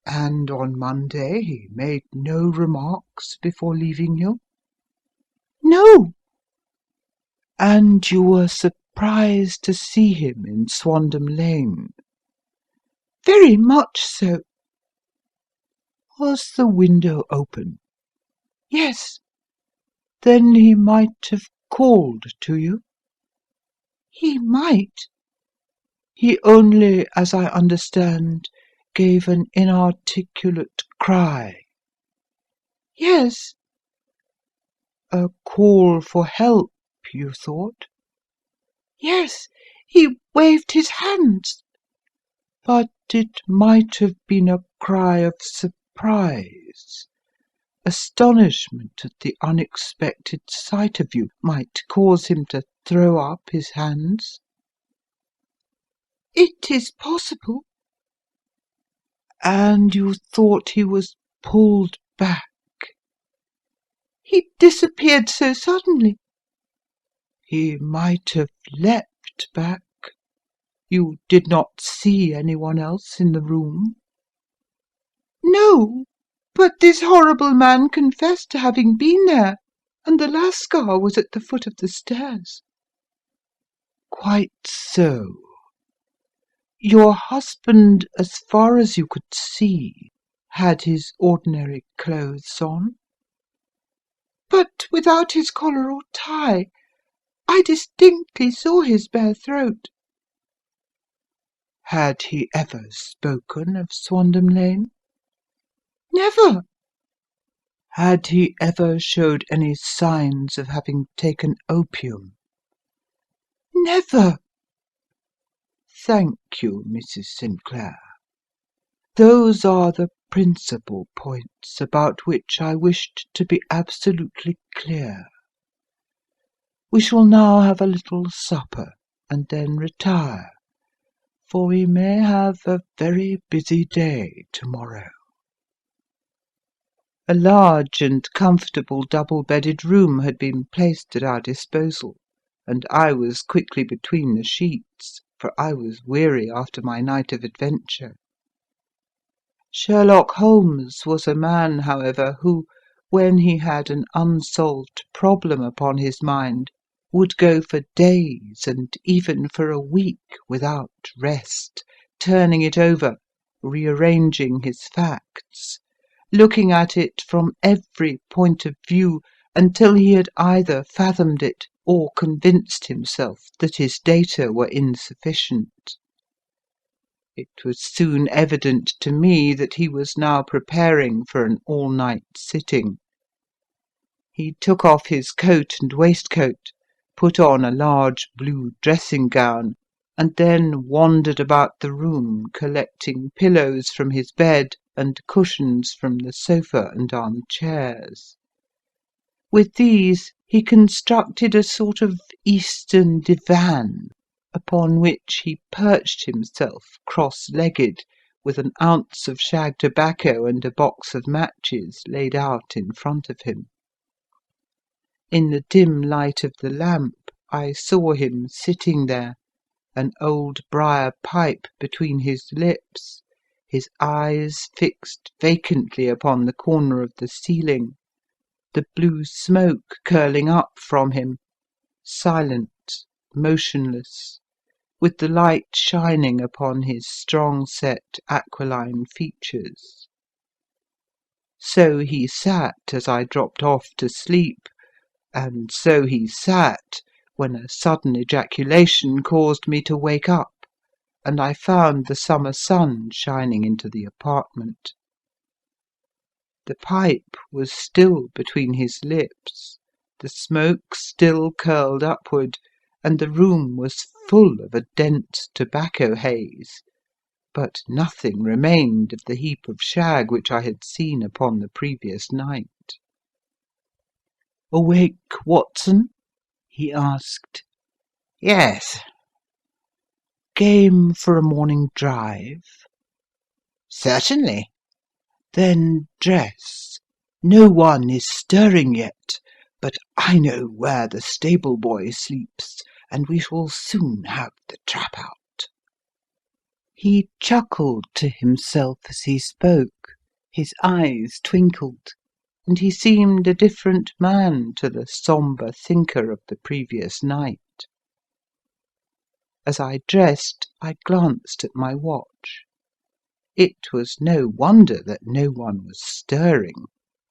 "And on Monday he made no remarks before leaving you?"
"No."
"And you were surprised to see him in Swandam Lane?"
"Very much so."
"Was the window open?"
"Yes."
"Then he might have called to you?"
"He might."
"He only, as I understand, gave an inarticulate cry?"
"Yes."
"A call for help, you thought?"
"Yes. He waved his hands."
"But it might have been a cry of surprise. Astonishment at the unexpected sight of you might cause him to throw up his hands?"
"It is possible."
"And you thought he was pulled back?"
"He disappeared so suddenly."
"He might have leapt back. You did not see any one else in the room?"
"No, but this horrible man confessed to having been there." and the Lascar was at the foot of the stairs."
"Quite so. Your husband, as far as you could see, had his ordinary clothes on?"
"But without his collar or tie. I distinctly saw his bare throat."
"Had he ever spoken of Swandam Lane?"
"Never."
"Had he ever showed any signs of having taken opium?"
"Never."
"Thank you, Mrs. Sinclair. Those are the principal points about which I wished to be absolutely clear. We shall now have a little supper and then retire, for we may have a very busy day to-morrow." A large and comfortable double-bedded room had been placed at our disposal, and I was quickly between the sheets, for I was weary after my night of adventure. Sherlock Holmes was a man, however, who, when he had an unsolved problem upon his mind, would go for days and even for a week without rest, turning it over, rearranging his facts, looking at it from every point of view until he had either fathomed it or convinced himself that his data were insufficient. It was soon evident to me that he was now preparing for an all-night sitting. He took off his coat and waistcoat, put on a large blue dressing-gown, and then wandered about the room collecting pillows from his bed and cushions from the sofa and arm-chairs. With these he constructed a sort of Eastern divan, upon which he perched himself cross-legged, with an ounce of shag tobacco and a box of matches laid out in front of him. In the dim light of the lamp I saw him sitting there, an old briar pipe between his lips, his eyes fixed vacantly upon the corner of the ceiling, the blue smoke curling up from him, silent, motionless, with the light shining upon his strong-set aquiline features. So he sat as I dropped off to sleep, and so he sat when a sudden ejaculation caused me to wake up, and I found the summer sun shining into the apartment. The pipe was still between his lips, the smoke still curled upward, and the room was full of a dense tobacco haze, but nothing remained of the heap of shag which I had seen upon the previous night. "Awake, Watson?" he asked.
"Yes."
"Game for a morning drive?"
"Certainly."
"Then dress. No one is stirring yet, but I know where the stable boy sleeps, and we shall soon have the trap out." He chuckled to himself as he spoke, his eyes twinkled, and he seemed a different man to the sombre thinker of the previous night. As I dressed, I glanced at my watch. It was no wonder that no one was stirring.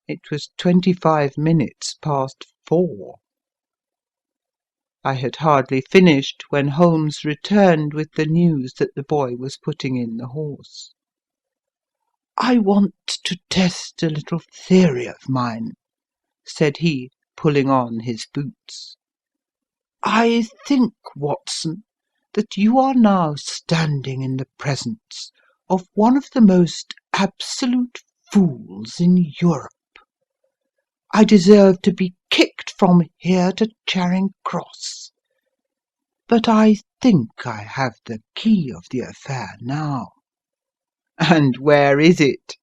It was 25 minutes past 4. I had hardly finished when Holmes returned with the news that the boy was putting in the horse. "I want to test a little theory of mine," said he, pulling on his boots. "I think, Watson, that you are now standing in the presence of one of the most absolute fools in Europe. I deserve to be kicked from here to Charing Cross. But I think I have the key of the affair now." "And where is it?"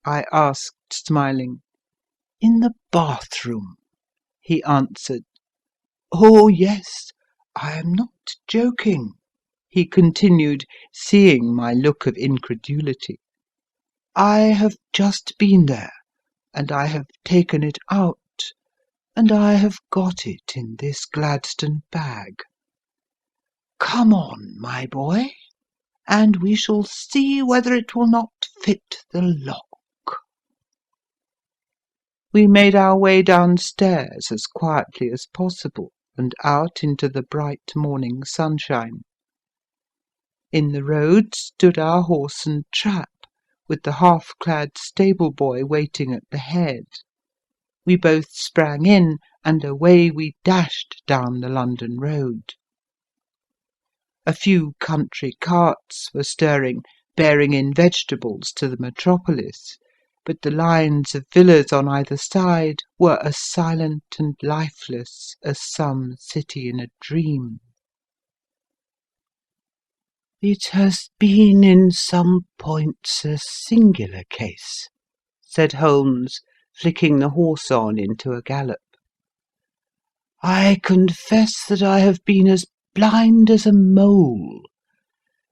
I asked, smiling. "In the bathroom," he answered. "Oh, yes, I am not joking," he continued, seeing my look of incredulity. "I have just been there, and I have taken it out, and I have got it in this Gladstone bag. Come on, my boy, and we shall see whether it will not fit the lock." We made our way downstairs as quietly as possible and out into the bright morning sunshine. In the road stood our horse and trap, with the half-clad stable-boy waiting at the head. We both sprang in, and away we dashed down the London road. A few country carts were stirring, bearing in vegetables to the metropolis, but the lines of villas on either side were as silent and lifeless as some city in a dream. "It has been in some points a singular case," said Holmes, flicking the horse on into a gallop. "I confess that I have been as blind as a mole,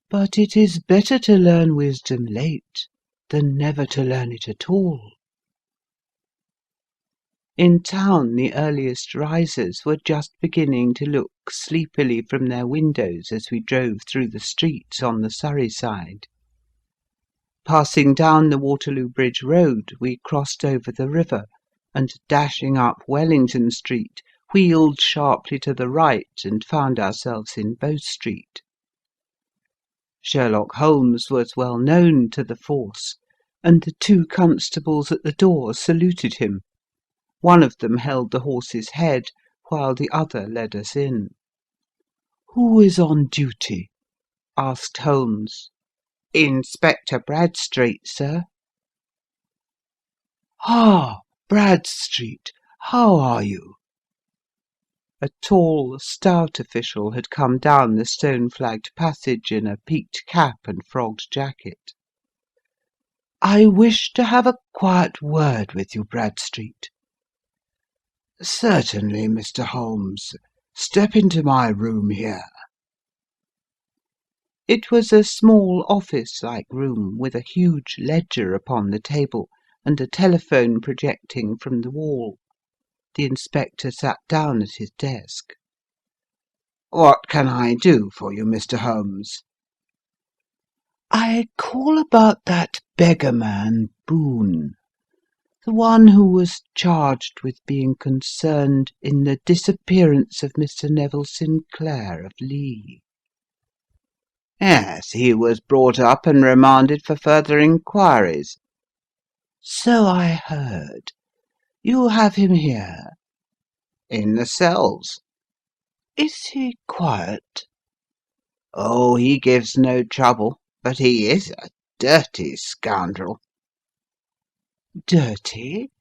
but it is better to learn wisdom late than never to learn it at all." In town the earliest risers were just beginning to look sleepily from their windows as we drove through the streets on the Surrey side. Passing down the Waterloo Bridge Road, we crossed over the river, and dashing up Wellington Street, wheeled sharply to the right and found ourselves in Bow Street. Sherlock Holmes was well known to the force, and the two constables at the door saluted him. One of them held the horse's head, while the other led us in. "Who is on duty?" asked Holmes. "Inspector Bradstreet, sir." "Ah, Bradstreet, how are you?" A tall, stout official had come down the stone-flagged passage in a peaked cap and frogged jacket. "I wish to have a quiet word with you, Bradstreet." "Certainly, Mr. Holmes. Step into my room here." It was a small office-like room, with a huge ledger upon the table and a telephone projecting from the wall. The inspector sat down at his desk. "What can I do for you, Mr. Holmes?" "I call about that beggar man, Boone, the one who was charged with being concerned in the disappearance of Mr. Neville Sinclair of Lee." "Yes, he was brought up and remanded for further inquiries." "So I heard. You have him here?" "In the cells." "Is he quiet?" "Oh, he gives no trouble, but he is a dirty scoundrel." "Dirty?"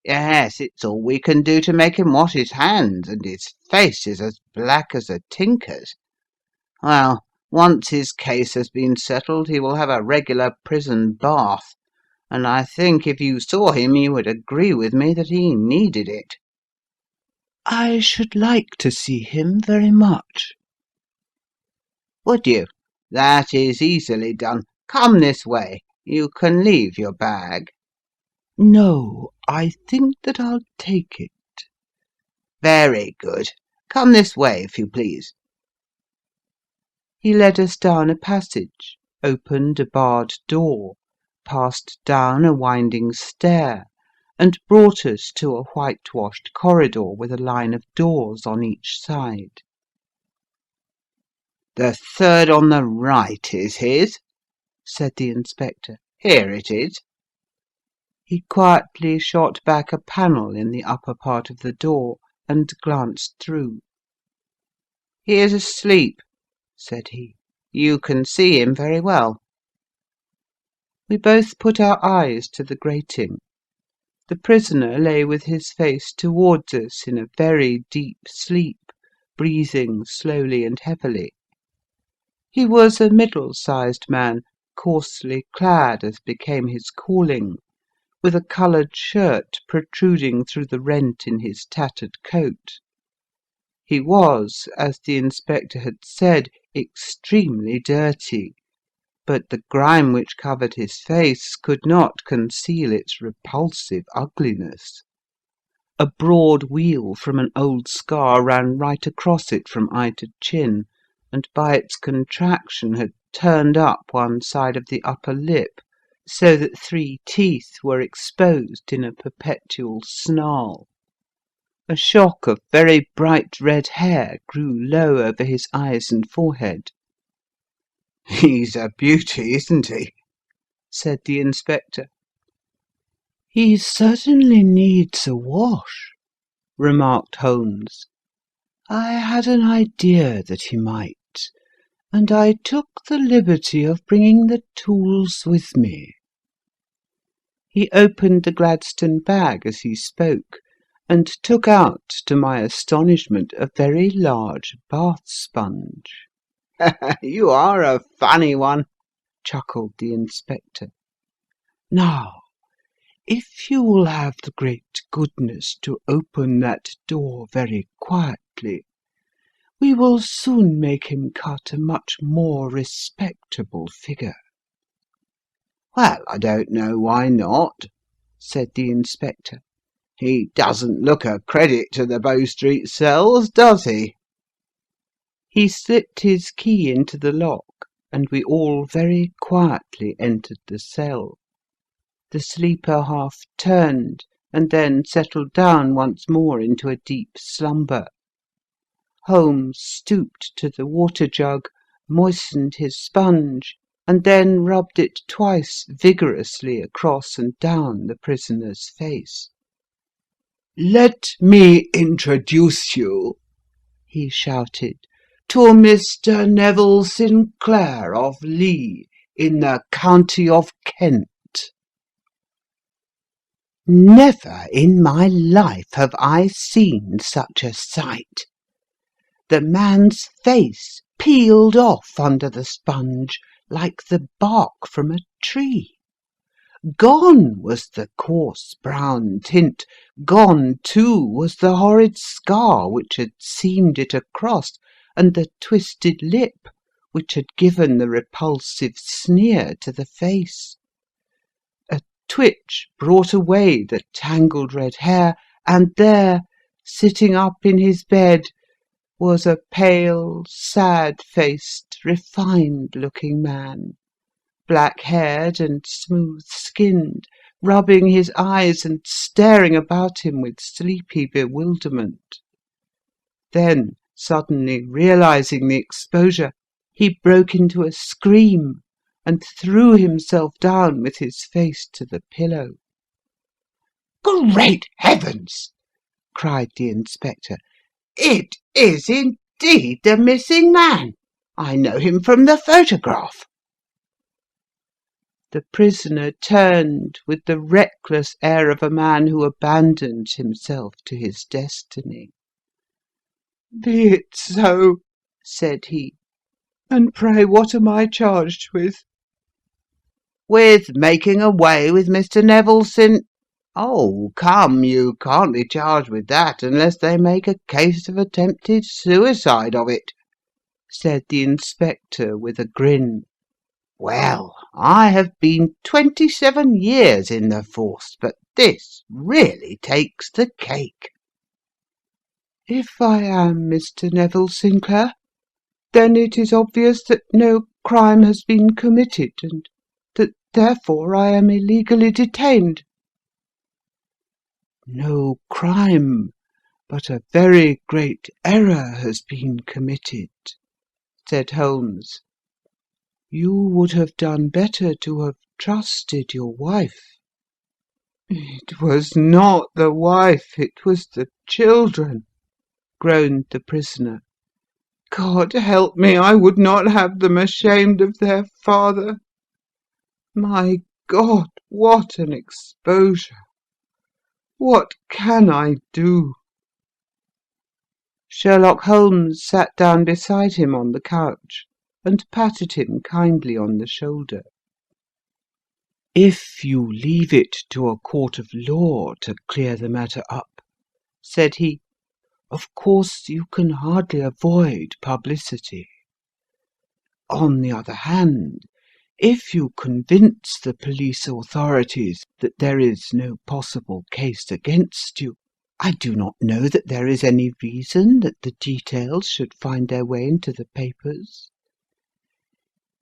"Yes, it's all we can do to make him wash his hands, and his face is as black as a tinker's. Well, once his case has been settled, he will have a regular prison bath, and I think if you saw him you would agree with me that he needed it." "I should like to see him very much." "Would you? That is easily done. Come this way. You can leave your bag." "No, I think that I'll take it."
"Very good. Come this way, if you please."
He led us down a passage, opened a barred door, passed down a winding stair, and brought us to a whitewashed corridor with a line of doors on each side.
"The third on the right is his," said the inspector. "Here it is."
He quietly shot back a panel in the upper part of the door and glanced through.
"He is asleep," said he. "You can see him very well."
We both put our eyes to the grating. The prisoner lay with his face towards us in a very deep sleep, breathing slowly and heavily. He was a middle-sized man, coarsely clad as became his calling, with a coloured shirt protruding through the rent in his tattered coat. He was, as the inspector had said, extremely dirty, but the grime which covered his face could not conceal its repulsive ugliness.
A broad wheal from an old scar ran right across it from eye to chin, and by its contraction had turned up one side of the upper lip, so that 3 teeth were exposed in a perpetual snarl. A shock of very bright red hair grew low over his eyes and forehead.
"He's a beauty, isn't he?"
said the inspector.
"He certainly needs a wash," remarked Holmes. "I had an idea that he might, and I took the liberty of bringing the tools with me."
He opened the Gladstone bag as he spoke, and took out, to my astonishment, a very large bath sponge.
"You are a funny one," chuckled the inspector. "Now, if you will have the great goodness to open that door very quietly, we will soon make him cut a much more respectable figure."
"Well, I don't know why not," said the inspector. "He doesn't look a credit to the Bow Street cells, does he?" He slipped his key into the lock, and we all very quietly entered the cell. The sleeper half turned, and then settled down once more into a deep slumber. Holmes stooped to the water jug, moistened his sponge, and then rubbed it twice vigorously across and down the prisoner's face.
"Let me introduce you," he shouted, "to Mr. Neville Sinclair of Lee, in the county of Kent."
Never in my life have I seen such a sight. The man's face peeled off under the sponge like the bark from a tree. Gone was the coarse brown tint, gone, too, was the horrid scar which had seamed it across, and the twisted lip which had given the repulsive sneer to the face. A twitch brought away the tangled red hair, and there, sitting up in his bed, was a pale, sad-faced, refined-looking man, black-haired and smooth-skinned, rubbing his eyes and staring about him with sleepy bewilderment. Then, suddenly realizing the exposure, he broke into a scream and threw himself down with his face to the pillow.
"Great heavens!" cried the inspector. "It is indeed the missing man! I know him from the photograph."
The prisoner turned with the reckless air of a man who abandons himself to his destiny.
"Be it so," said he. "And pray what am I charged with?"
"With making away with Mr. Neville Oh, come, you can't be charged with that unless they make a case of attempted suicide of it," said the inspector with a grin. "Well, I have been 27 years in the force, but this really takes the cake."
"If I am Mr. Neville Sinclair, then it is obvious that no crime has been committed, and that therefore I am illegally detained." "No crime, but a very great error has been committed," said Holmes. "You would have done better to have trusted your wife."
"It was not the wife, it was the children," groaned the prisoner. "God help me, I would not have them ashamed of their father. My God, what an exposure! What can I do?" Sherlock Holmes sat down beside him on the couch and patted him kindly on the shoulder.
"If you leave it to a court of law to clear the matter up," said he, "of course you can hardly avoid publicity. On the other hand, if you convince the police authorities that there is no possible case against you,
I do not know that there is any reason that the details should find their way into the papers.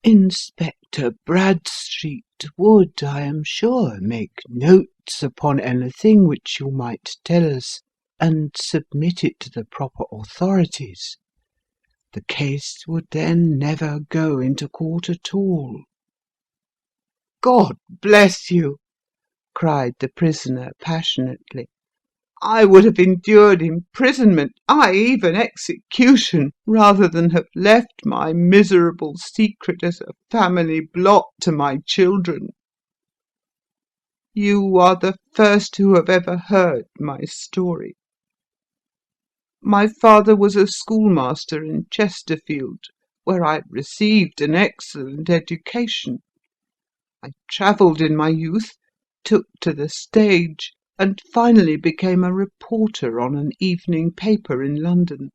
Inspector Bradstreet would, I am sure, make notes upon anything which you might tell us, and submit it to the proper authorities. The case would then never go into court at all." "God bless you!" cried the prisoner passionately. "I would have endured imprisonment, ay, even execution, rather than have left my miserable secret as a family blot to my children. You are the first who have ever heard my story. My father was a schoolmaster in Chesterfield, where I received an excellent education. I travelled in my youth, took to the stage, and finally became a reporter on an evening paper in London.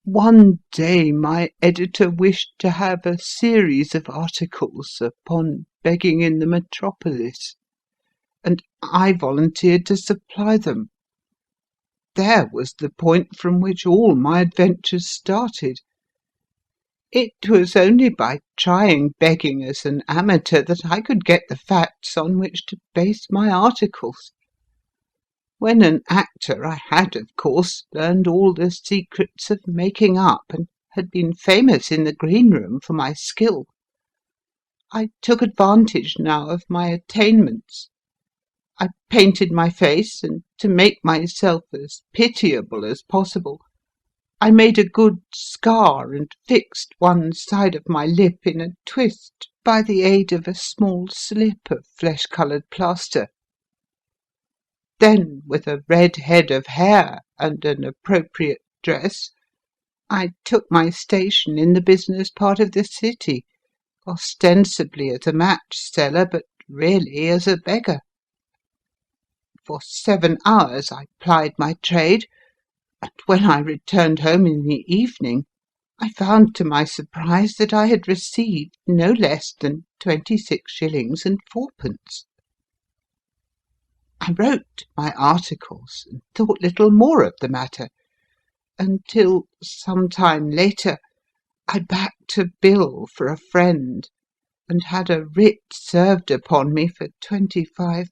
One day my editor wished to have a series of articles upon begging in the metropolis, and I volunteered to supply them. There was the point from which all my adventures started. It was only by trying begging as an amateur that I could get the facts on which to base my articles. When an actor, I had, of course, learned all the secrets of making up, and had been famous in the green room for my skill. I took advantage now of my attainments. I painted my face, and to make myself as pitiable as possible, I made a good scar and fixed one side of my lip in a twist by the aid of a small slip of flesh-coloured plaster. Then, with a red head of hair and an appropriate dress, I took my station in the business part of the city, ostensibly as a match-seller, but really as a beggar. For 7 hours I plied my trade, and when I returned home in the evening, I found to my surprise that I had received no less than 26 shillings and fourpence. I wrote my articles and thought little more of the matter, until, some time later, I backed a bill for a friend, and had a writ served upon me for £25.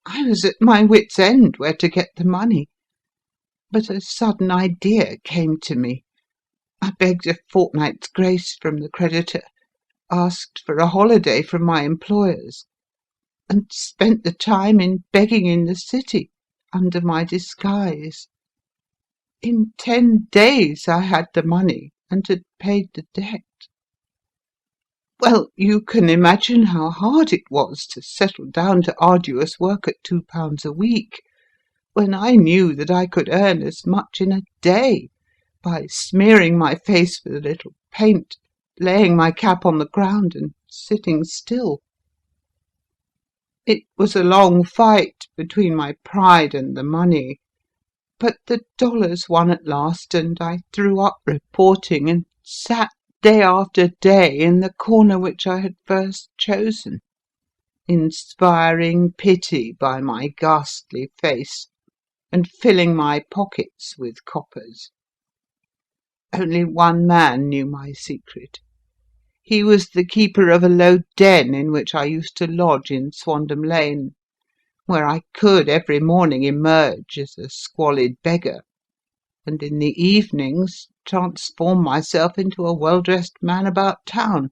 I was at my wit's end where to get the money, but a sudden idea came to me. I begged a fortnight's grace from the creditor, asked for a holiday from my employers, and spent the time in begging in the city under my disguise. In 10 days I had the money and had paid the debt. Well, you can imagine how hard it was to settle down to arduous work at £2 a week, when I knew that I could earn as much in a day by smearing my face with a little paint, laying my cap on the ground, and sitting still. It was a long fight between my pride and the money, but the dollars won at last, and I threw up reporting and sat day after day in the corner which I had first chosen, inspiring pity by my ghastly face, and filling my pockets with coppers. Only one man knew my secret. He was the keeper of a low den in which I used to lodge in Swandam Lane, where I could every morning emerge as a squalid beggar, and in the evenings transform myself into a well-dressed man about town.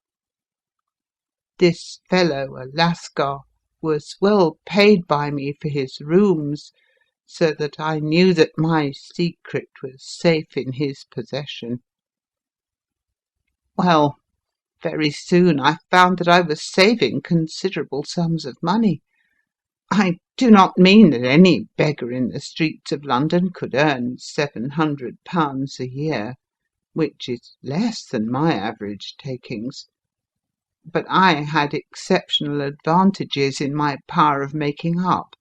This fellow, a Lascar, was well paid by me for his rooms, so that I knew that my secret was safe in his possession. Well, very soon I found that I was saving considerable sums of money. I do not mean that any beggar in the streets of London could earn £700 a year, which is less than my average takings, but I had exceptional advantages in my power of making up,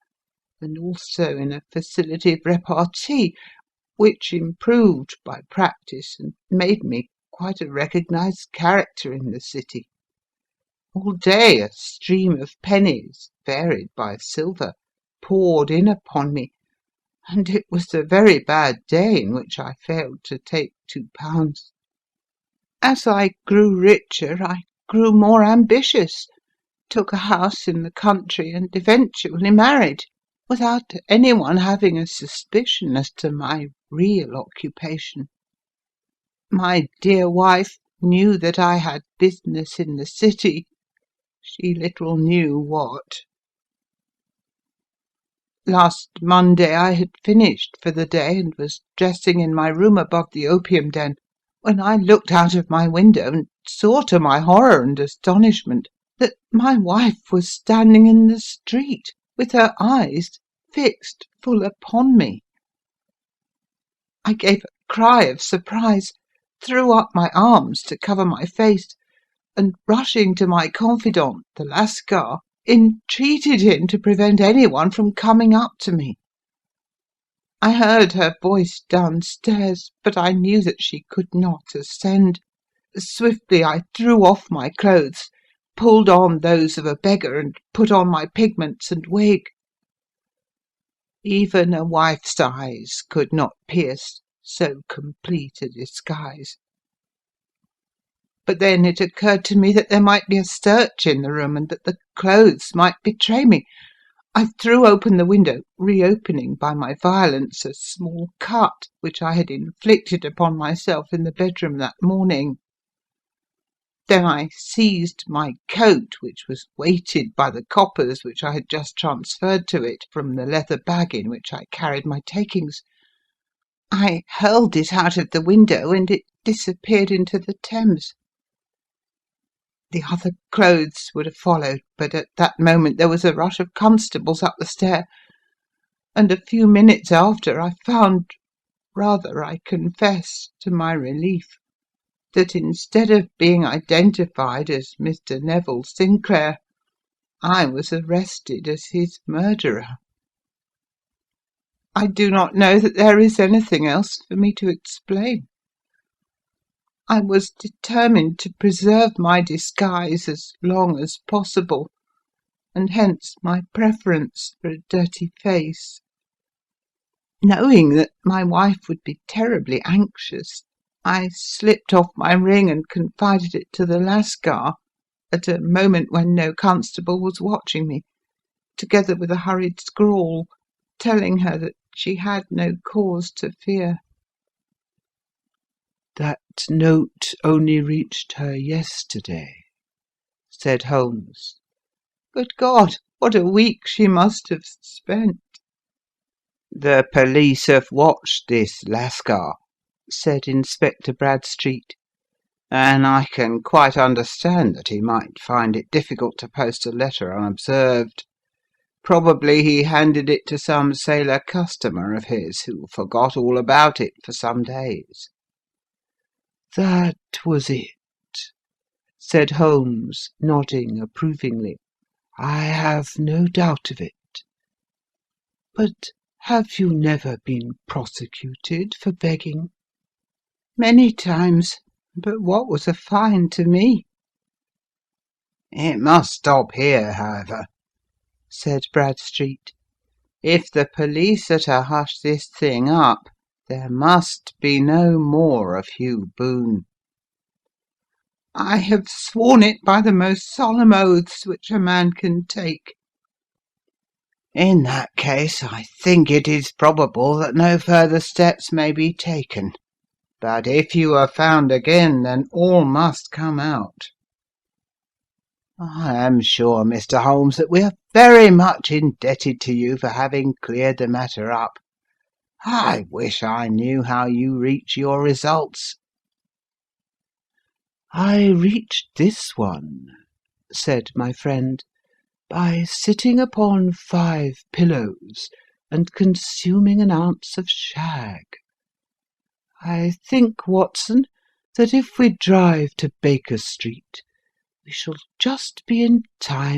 and also in a facility of repartee, which improved by practice and made me quite a recognised character in the city. All day a stream of pennies, varied by silver, poured in upon me, and it was a very bad day in which I failed to take £2. As I grew richer, I grew more ambitious, took a house in the country, and eventually married, without anyone having a suspicion as to my real occupation. My dear wife knew that I had business in the city. She little knew what. Last Monday I had finished for the day and was dressing in my room above the opium den, when I looked out of my window and saw, to my horror and astonishment, that my wife was standing in the street, with her eyes fixed full upon me. I gave a cry of surprise, threw up my arms to cover my face, and rushing to my confidant, the Lascar, entreated him to prevent anyone from coming up to me. I heard her voice downstairs, but I knew that she could not ascend. Swiftly I threw off my clothes, pulled on those of a beggar, and put on my pigments and wig. Even a wife's eyes could not pierce so complete a disguise. But then it occurred to me that there might be a search in the room, and that the clothes might betray me. I threw open the window, reopening by my violence a small cut which I had inflicted upon myself in the bedroom that morning. Then I seized my coat, which was weighted by the coppers which I had just transferred to it from the leather bag in which I carried my takings. I hurled it out of the window, and it disappeared into the Thames. The other clothes would have followed, but at that moment there was a rush of constables up the stair, and a few minutes after I found, rather, I confess, to my relief, that instead of being identified as Mr. Neville Sinclair, I was arrested as his murderer. I do not know that there is anything else for me to explain. I was determined to preserve my disguise as long as possible, and hence my preference for a dirty face. Knowing that my wife would be terribly anxious, I slipped off my ring and confided it to the Lascar at a moment when no constable was watching me, together with a hurried scrawl telling her that she had no cause to fear.
"That note only reached her yesterday," said Holmes.
Good God, what a week she must have spent!
"The police have watched this Lascar," said Inspector Bradstreet, "and I can quite understand that he might find it difficult to post a letter unobserved. Probably he handed it to some sailor customer of his who forgot all about it for some days." "That was it," said Holmes, nodding approvingly. "I have no doubt of it. But have you never been prosecuted for begging?"
Many times, but what was a fine to me?
"It must stop here, however," said Bradstreet. "If the police are to hush this thing up, there must be no more of Hugh Boone."
I have sworn it by the most solemn oaths which a man can take.
"In that case, I think it is probable that no further steps may be taken. But if you are found again, then all must come out. I am sure, Mr. Holmes, that we are very much indebted to you for having cleared the matter up. I wish I knew how you reach your results." "I reached this one," said my friend, "by sitting upon 5 pillows and consuming an ounce of shag. I think, Watson, that if we drive to Baker Street, we shall just be in time